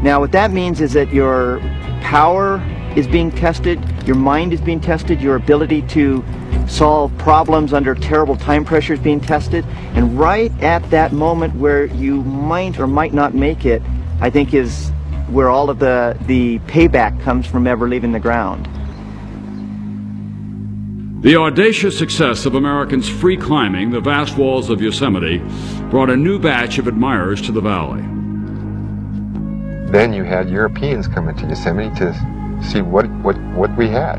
Now, what that means is that your power is being tested, your mind is being tested, your ability to solve problems under terrible time pressure is being tested, and right at that moment where you might or might not make it, I think is where all of the payback comes from ever leaving the ground. The audacious success of Americans free climbing the vast walls of Yosemite brought a new batch of admirers to the valley. Then you had Europeans coming to Yosemite to see what we had.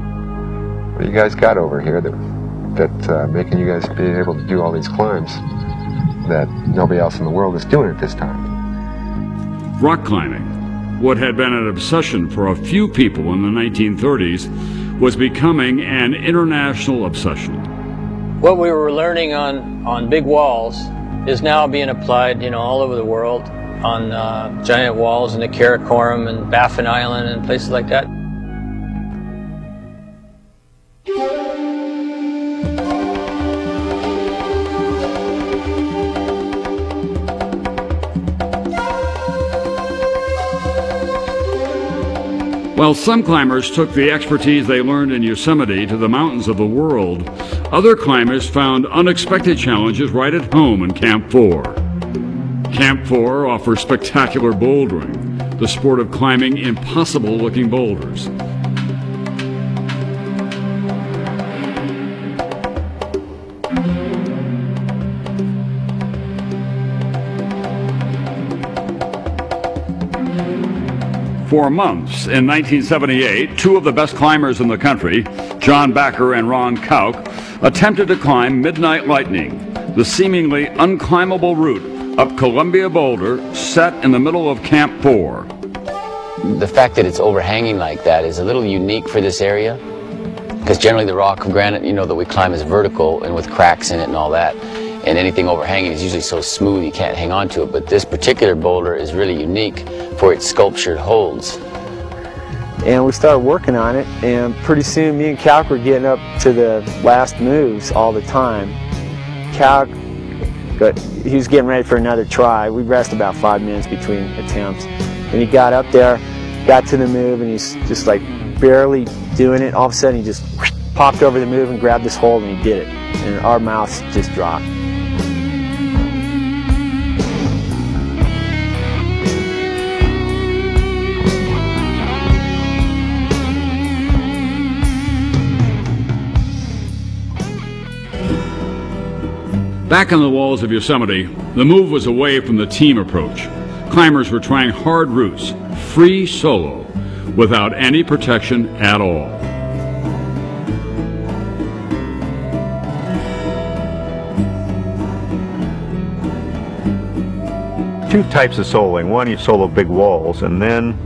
What do you guys got over here that making you guys be able to do all these climbs that nobody else in the world is doing at this time? Rock climbing, what had been an obsession for a few people in the 1930s, was becoming an international obsession. What we were learning on big walls is now being applied, all over the world, on giant walls in the Karakoram and Baffin Island and places like that. While some climbers took the expertise they learned in Yosemite to the mountains of the world, other climbers found unexpected challenges right at home in Camp 4. Camp 4 offers spectacular bouldering, the sport of climbing impossible-looking boulders. For months in 1978, two of the best climbers in the country, John Backer and Ron Kauk, attempted to climb Midnight Lightning, the seemingly unclimbable route up Columbia Boulder set in the middle of Camp 4. The fact that it's overhanging like that is a little unique for this area, because generally the rock of granite, you know, that we climb is vertical and with cracks in it and all that, and anything overhanging is usually so smooth you can't hang on to it. But this particular boulder is really unique for its sculptured holds. And we started working on it, and pretty soon me and Calc were getting up to the last moves all the time. Calc, he was getting ready for another try. We rested about 5 minutes between attempts. And he got up there, got to the move, and he's just like barely doing it. All of a sudden he just popped over the move and grabbed this hold, and he did it. And our mouths just dropped. Back on the walls of Yosemite, the move was away from the team approach. Climbers were trying hard routes, free solo, without any protection at all. Two types of soloing. One, you solo big walls, and then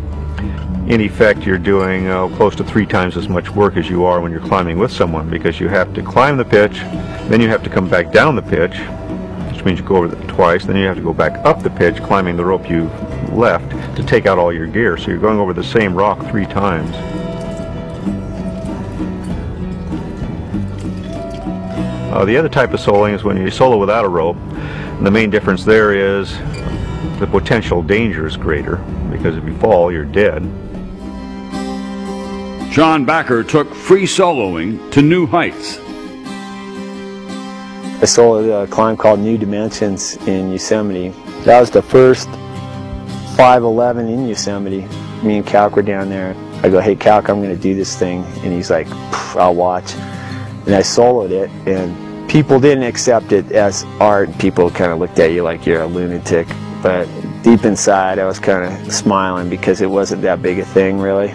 in effect you're doing close to 3 times as much work as you are when you're climbing with someone, because you have to climb the pitch, then you have to come back down the pitch, which means you go over it twice, then you have to go back up the pitch climbing the rope you left to take out all your gear. So you're going over the same rock 3 times. The other type of soloing is when you solo without a rope. And the main difference there is the potential danger is greater, because if you fall, you're dead. John Backer took free soloing to new heights. I soloed a climb called New Dimensions in Yosemite. That was the first 511 in Yosemite. Me and Calc were down there. I go, hey Calc, I'm going to do this thing. And he's like, I'll watch. And I soloed it, and people didn't accept it as art. People kind of looked at you like you're a lunatic. But deep inside, I was kind of smiling because it wasn't that big a thing, really.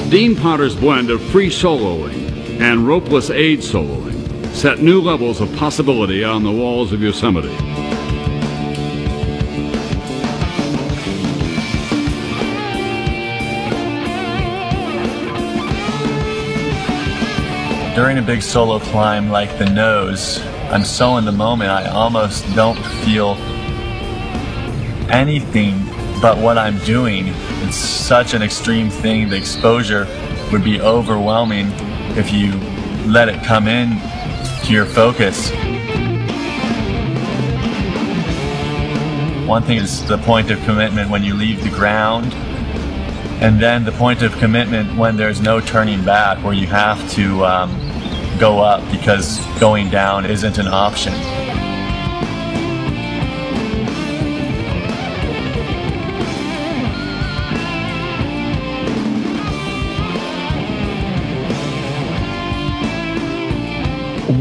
Dean Potter's blend of free soloing and ropeless aid soloing set new levels of possibility on the walls of Yosemite. During a big solo climb like the nose, I'm so in the moment I almost don't feel anything but what I'm doing. It's such an extreme thing. The exposure would be overwhelming if you let it come in to your focus. One thing is the point of commitment when you leave the ground, and then the point of commitment when there's no turning back, where you have to go up because going down isn't an option.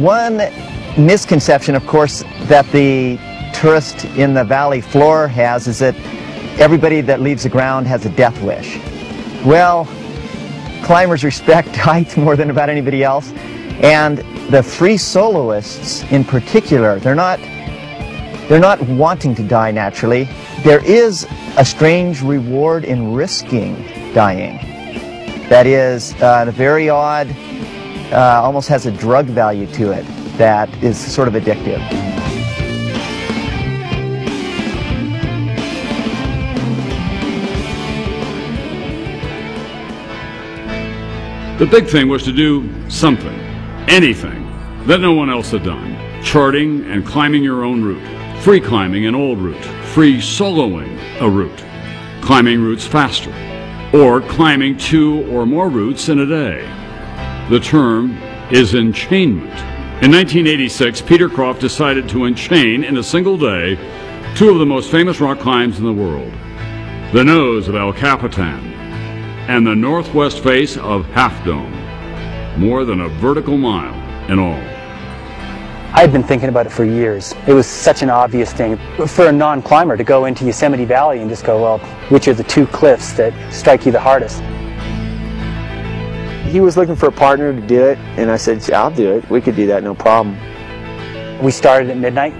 One misconception, of course, that the tourist in the valley floor has is that everybody that leaves the ground has a death wish. Well, climbers respect height more than about anybody else, and the free soloists in particular, they're not wanting to die naturally. There is a strange reward in risking dying. That is a very odd, almost has a drug value to it that is sort of addictive. The big thing was to do something, anything, that no one else had done. Charting and climbing your own route, free climbing an old route, free soloing a route, climbing routes faster, or climbing 2 or more routes in a day. The term is enchainment. In 1986, Peter Croft decided to enchain in a single day 2 of the most famous rock climbs in the world, the nose of El Capitan and the northwest face of Half Dome, more than a vertical mile in all. I had been thinking about it for years. It was such an obvious thing for a non-climber to go into Yosemite Valley and just go, well, which are the 2 cliffs that strike you the hardest? He was looking for a partner to do it, and I said, I'll do it. We could do that, no problem. We started at midnight.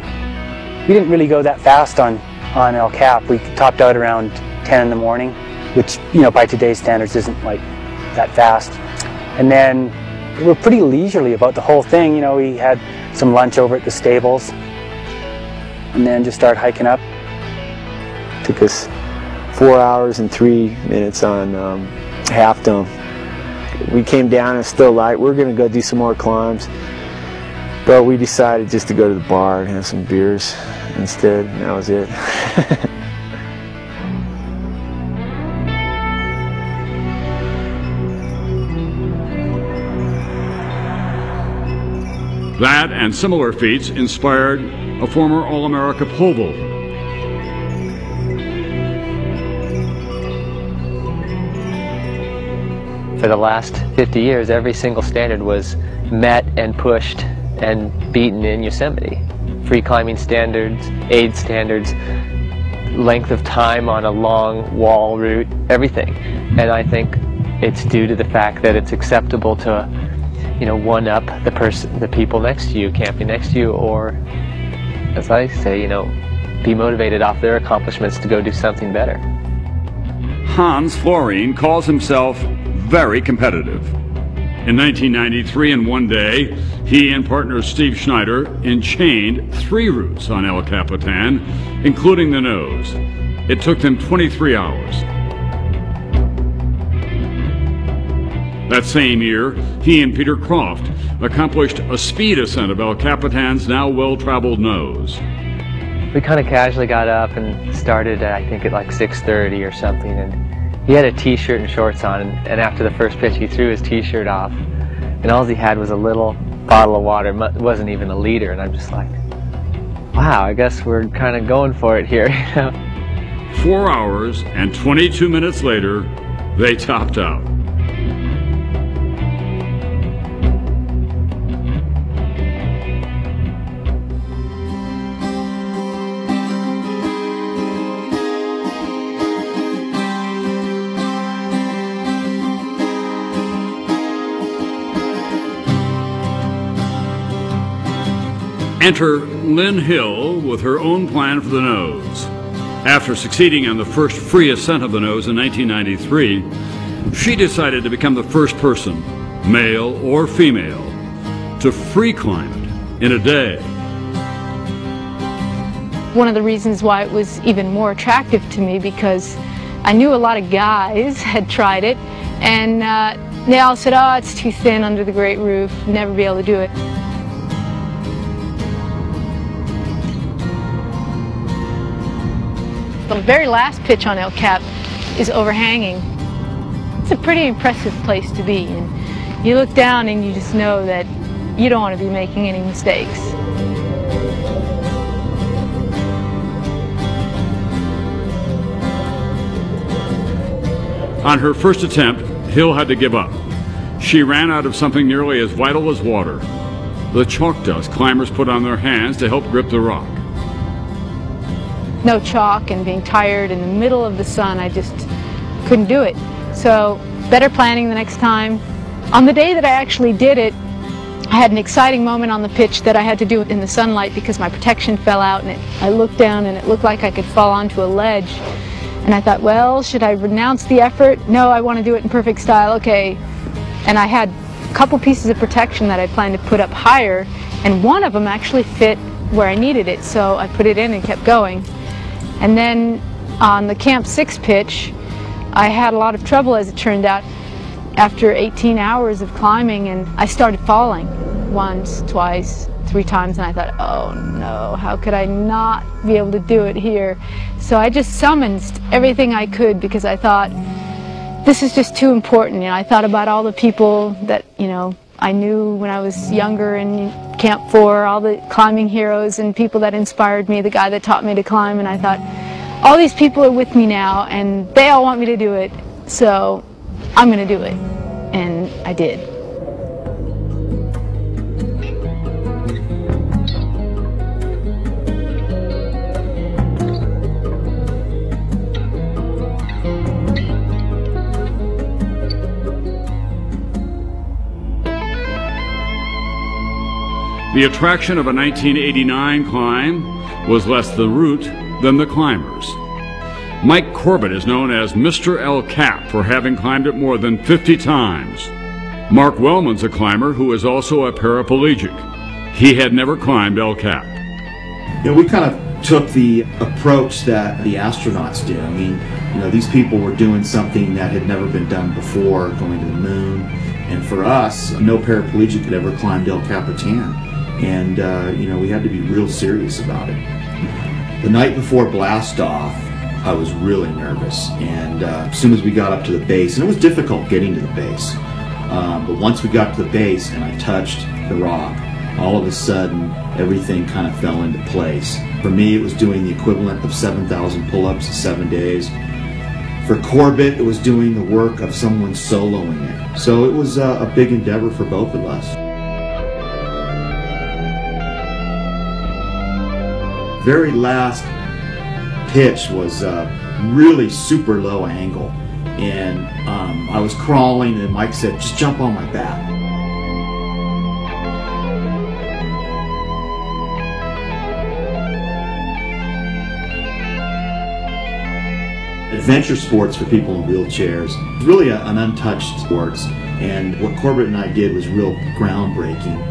We didn't really go that fast on El Cap. We topped out around 10 in the morning, which, you know, by today's standards isn't like that fast. And then we were pretty leisurely about the whole thing. You know, we had some lunch over at the stables and then just started hiking up. Took us 4 hours and 3 minutes on Half Dome. We came down and it's still light. We're going to go do some more climbs, but we decided just to go to the bar and have some beers instead, and that was it. That and similar feats inspired a former All-America pole vaulter. For the last 50 years, every single standard was met and pushed and beaten in Yosemite. Free climbing standards, aid standards, length of time on a long wall route, everything. And I think it's due to the fact that it's acceptable to, you know, one-up the people next to you, camping next to you, or, as I say, you know, be motivated off their accomplishments to go do something better. Hans Florine calls himself very competitive. In 1993, in one day, he and partner Steve Schneider enchained 3 routes on El Capitan, including the nose. It took them 23 hours. That same year, he and Peter Croft accomplished a speed ascent of El Capitan's now well-traveled nose. We kind of casually got up and started, I think, at like 6:30 or something, and he had a t-shirt and shorts on, and after the first pitch he threw his t-shirt off, and all he had was a little bottle of water. It wasn't even a liter, and I'm just like, wow, I guess we're kind of going for it here. 4 hours and 22 minutes later, they topped out. Enter Lynn Hill with her own plan for the nose. After succeeding on the first free ascent of the nose in 1993, she decided to become the first person, male or female, to free climb it in a day. One of the reasons why it was even more attractive to me, because I knew a lot of guys had tried it, and they all said, oh, it's too thin under the great roof, never be able to do it. The very last pitch on El Cap is overhanging. It's a pretty impressive place to be, and you look down and you just know that you don't want to be making any mistakes. On her first attempt, Hill had to give up. She ran out of something nearly as vital as water, the chalk dust climbers put on their hands to help grip the rock. No chalk and being tired in the middle of the sun, I just couldn't do it. So better planning the next time. On the day that I actually did it, I had an exciting moment on the pitch that I had to do in the sunlight because my protection fell out, and I looked down and it looked like I could fall onto a ledge. And I thought, well, should I renounce the effort? No, I want to do it in perfect style, okay. And I had a couple pieces of protection that I planned to put up higher, and one of them actually fit where I needed it, so I put it in and kept going. And then on the Camp 6 pitch, I had a lot of trouble, as it turned out, after 18 hours of climbing, and I started falling once, twice, 3 times, and I thought, oh no, how could I not be able to do it here? So I just summoned everything I could, because I thought, this is just too important. You know, I thought about all the people that, you know, I knew when I was younger in Camp 4, all the climbing heroes and people that inspired me, the guy that taught me to climb, and I thought, all these people are with me now, and they all want me to do it, so I'm going to do it. And I did. The attraction of a 1989 climb was less the route than the climbers. Mike Corbett is known as Mr. El Cap for having climbed it more than 50 times. Mark Wellman's a climber who is also a paraplegic. He had never climbed El Cap. You know, we kind of took the approach that the astronauts did. I mean, you know, these people were doing something that had never been done before, going to the moon. And for us, no paraplegic had ever climbed El Capitan. And, you know, we had to be real serious about it. The night before blast off, I was really nervous. And as soon as we got up to the base, and it was difficult getting to the base, but once we got to the base and I touched the rock, all of a sudden, everything kind of fell into place. For me, it was doing the equivalent of 7,000 pull-ups in 7 days. For Corbett, it was doing the work of someone soloing it. So it was a big endeavor for both of us. Very last pitch was really super low angle, and I was crawling, and Mike said, just jump on my back. Adventure sports for people in wheelchairs is really an untouched sports, and what Corbett and I did was real groundbreaking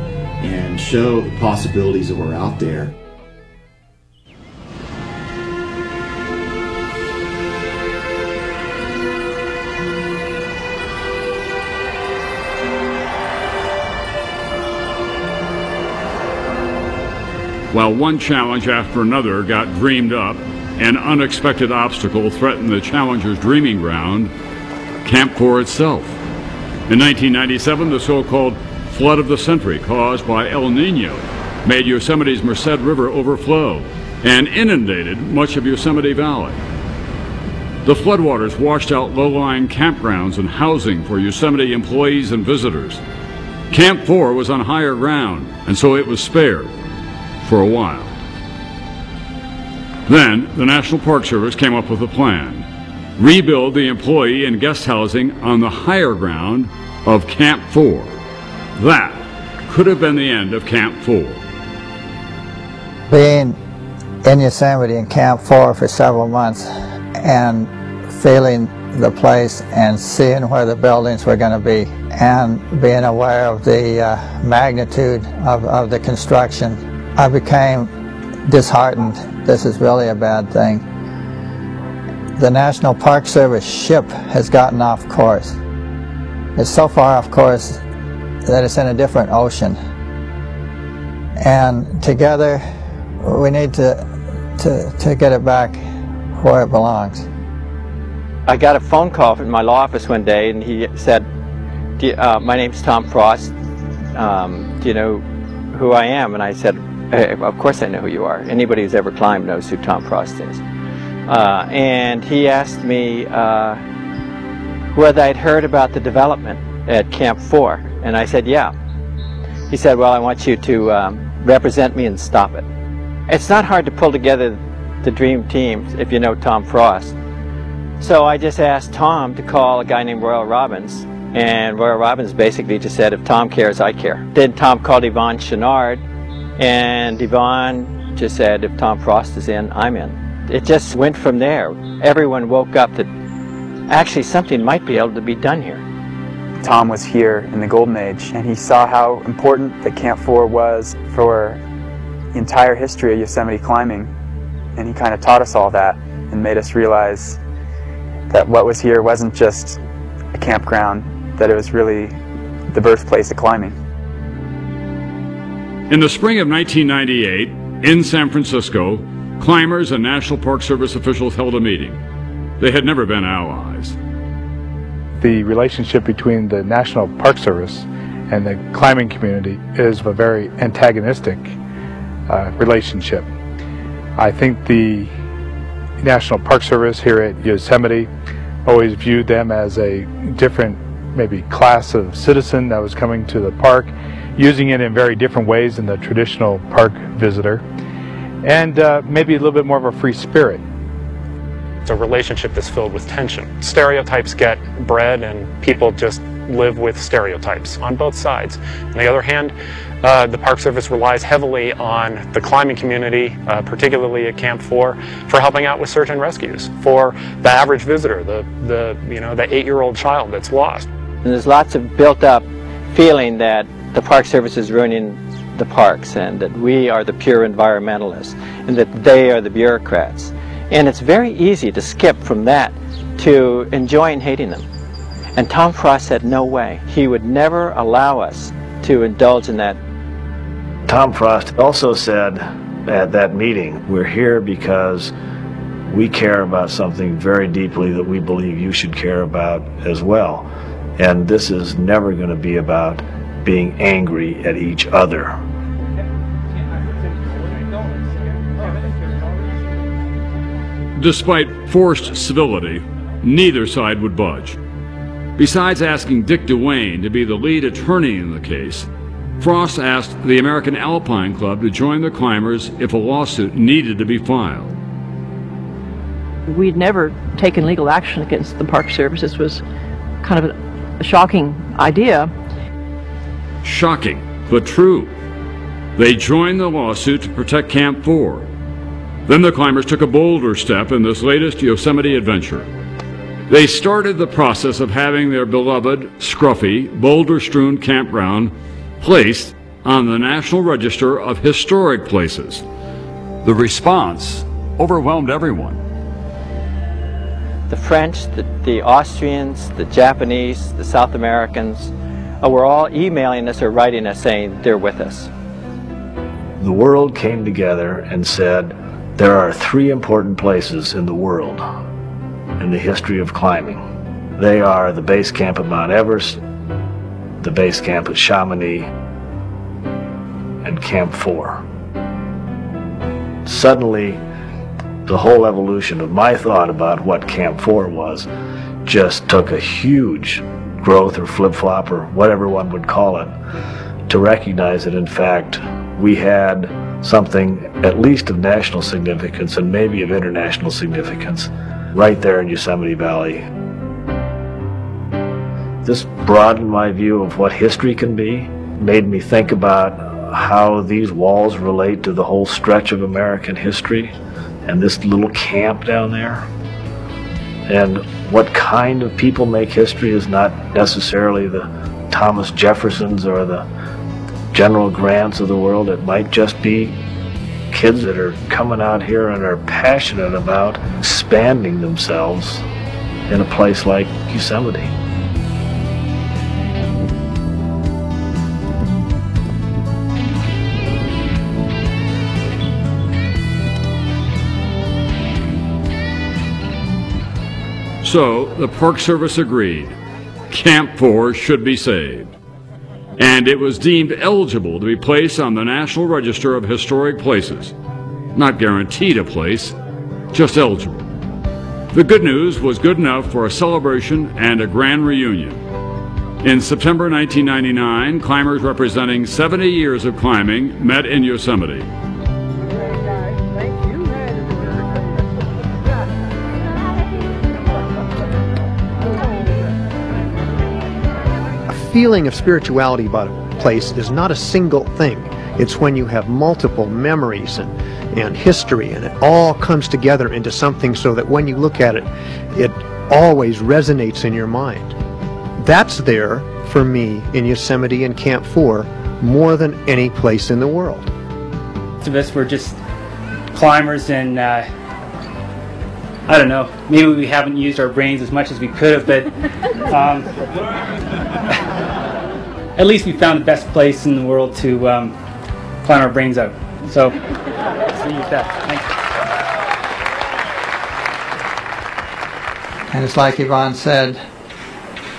and show the possibilities that were out there. While one challenge after another got dreamed up, an unexpected obstacle threatened the challengers' dreaming ground, Camp 4 itself. In 1997, the so-called flood of the century caused by El Nino made Yosemite's Merced River overflow and inundated much of Yosemite Valley. The floodwaters washed out low-lying campgrounds and housing for Yosemite employees and visitors. Camp 4 was on higher ground, and so it was spared for a while. Then, the National Park Service came up with a plan. Rebuild the employee and guest housing on the higher ground of Camp 4. That could have been the end of Camp 4. Being in Yosemite in Camp 4 for several months and feeling the place and seeing where the buildings were going to be and being aware of the magnitude of the construction, I became disheartened. This is really a bad thing. The National Park Service ship has gotten off course. It's so far off course that it's in a different ocean. And together we need to get it back where it belongs. I got a phone call from my law office one day, and he said, my name's Tom Frost. Do you know who I am? And I said, of course I know who you are. Anybody who's ever climbed knows who Tom Frost is. And he asked me whether I'd heard about the development at Camp 4. And I said, yeah. He said, well, I want you to represent me and stop it. It's not hard to pull together the dream team if you know Tom Frost. So I just asked Tom to call a guy named Royal Robbins. And Royal Robbins basically just said, if Tom cares, I care. Then Tom called Yvonne Chenard. And Yvonne just said, if Tom Frost is in, I'm in. It just went from there. Everyone woke up that actually something might be able to be done here. Tom was here in the Golden Age, and he saw how important that Camp 4 was for the entire history of Yosemite climbing. And he kind of taught us all that and made us realize that what was here wasn't just a campground, that it was really the birthplace of climbing. In the spring of 1998, in San Francisco, climbers and National Park Service officials held a meeting. They had never been allies. The relationship between the National Park Service and the climbing community is a very antagonistic relationship. I think the National Park Service here at Yosemite always viewed them as a different, maybe, class of citizen that was coming to the park, using it in very different ways than the traditional park visitor, and maybe a little bit more of a free spirit. It's a relationship that's filled with tension. Stereotypes get bred and people just live with stereotypes on both sides. On the other hand, the Park Service relies heavily on the climbing community, particularly at Camp 4, for helping out with search and rescues for the average visitor, the 8-year-old child that's lost. And there's lots of built-up feeling that the Park Service is ruining the parks and that we are the pure environmentalists and that they are the bureaucrats. And it's very easy to skip from that to enjoying hating them. And Tom Frost said no way. He would never allow us to indulge in that. Tom Frost also said at that meeting, we're here because we care about something very deeply that we believe you should care about as well. And this is never going to be about being angry at each other. Despite forced civility, neither side would budge. Besides asking Dick Duane to be the lead attorney in the case, Frost asked the American Alpine Club to join the climbers if a lawsuit needed to be filed. We'd never taken legal action against the Park Service. This was kind of a shocking idea. Shocking, but true. They joined the lawsuit to protect Camp 4. Then the climbers took a bolder step in this latest Yosemite adventure. They started the process of having their beloved, scruffy, boulder-strewn campground placed on the National Register of Historic Places. The response overwhelmed everyone. The French, the Austrians, the Japanese, the South Americans were all emailing us or writing us saying they're with us. The world came together and said, there are 3 important places in the world in the history of climbing. They are the base camp at Mount Everest, the base camp at Chamonix, and Camp 4. Suddenly, the whole evolution of my thought about what Camp 4 was just took a huge growth or flip-flop or whatever one would call it to recognize that in fact we had something at least of national significance and maybe of international significance right there in Yosemite Valley. This broadened my view of what history can be, made me think about how these walls relate to the whole stretch of American history and this little camp down there. And what kind of people make history is not necessarily the Thomas Jeffersons or the General Grants of the world. It might just be kids that are coming out here and are passionate about expanding themselves in a place like Yosemite. So the Park Service agreed. Camp 4 should be saved. And it was deemed eligible to be placed on the National Register of Historic Places. Not guaranteed a place, just eligible. The good news was good enough for a celebration and a grand reunion. In September 1999, climbers representing 70 years of climbing met in Yosemite. Feeling of spirituality about a place is not a single thing. It's when you have multiple memories and history, and it all comes together into something so that when you look at it, it always resonates in your mind. That's there for me in Yosemite and Camp 4 more than any place in the world. Most of us were just climbers and I don't know, maybe we haven't used our brains as much as we could have, but at least we found the best place in the world to climb our brains out. So, let's leave it at that. Thanks. And it's like Yvonne said,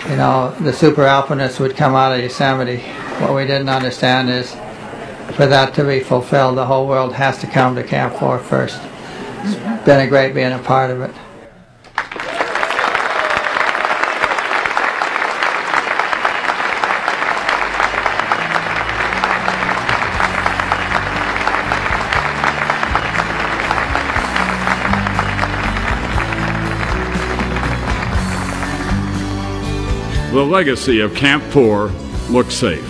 you know, the super alpinists would come out of Yosemite. What we didn't understand is, for that to be fulfilled, the whole world has to come to Camp 4 first. It's been a great being a part of it. The legacy of Camp 4 looks safe.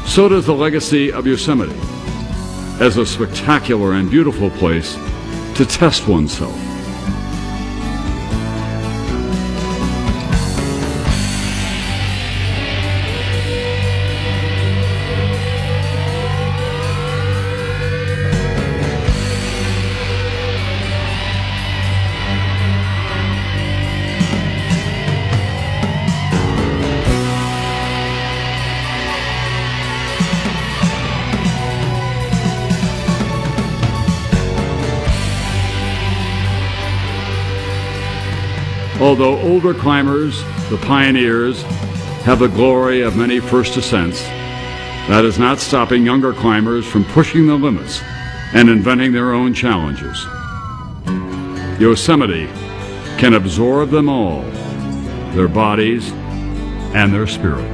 So does the legacy of Yosemite as a spectacular and beautiful place to test oneself. Although older climbers, the pioneers, have the glory of many first ascents, that is not stopping younger climbers from pushing the limits and inventing their own challenges. Yosemite can absorb them all, their bodies and their spirit.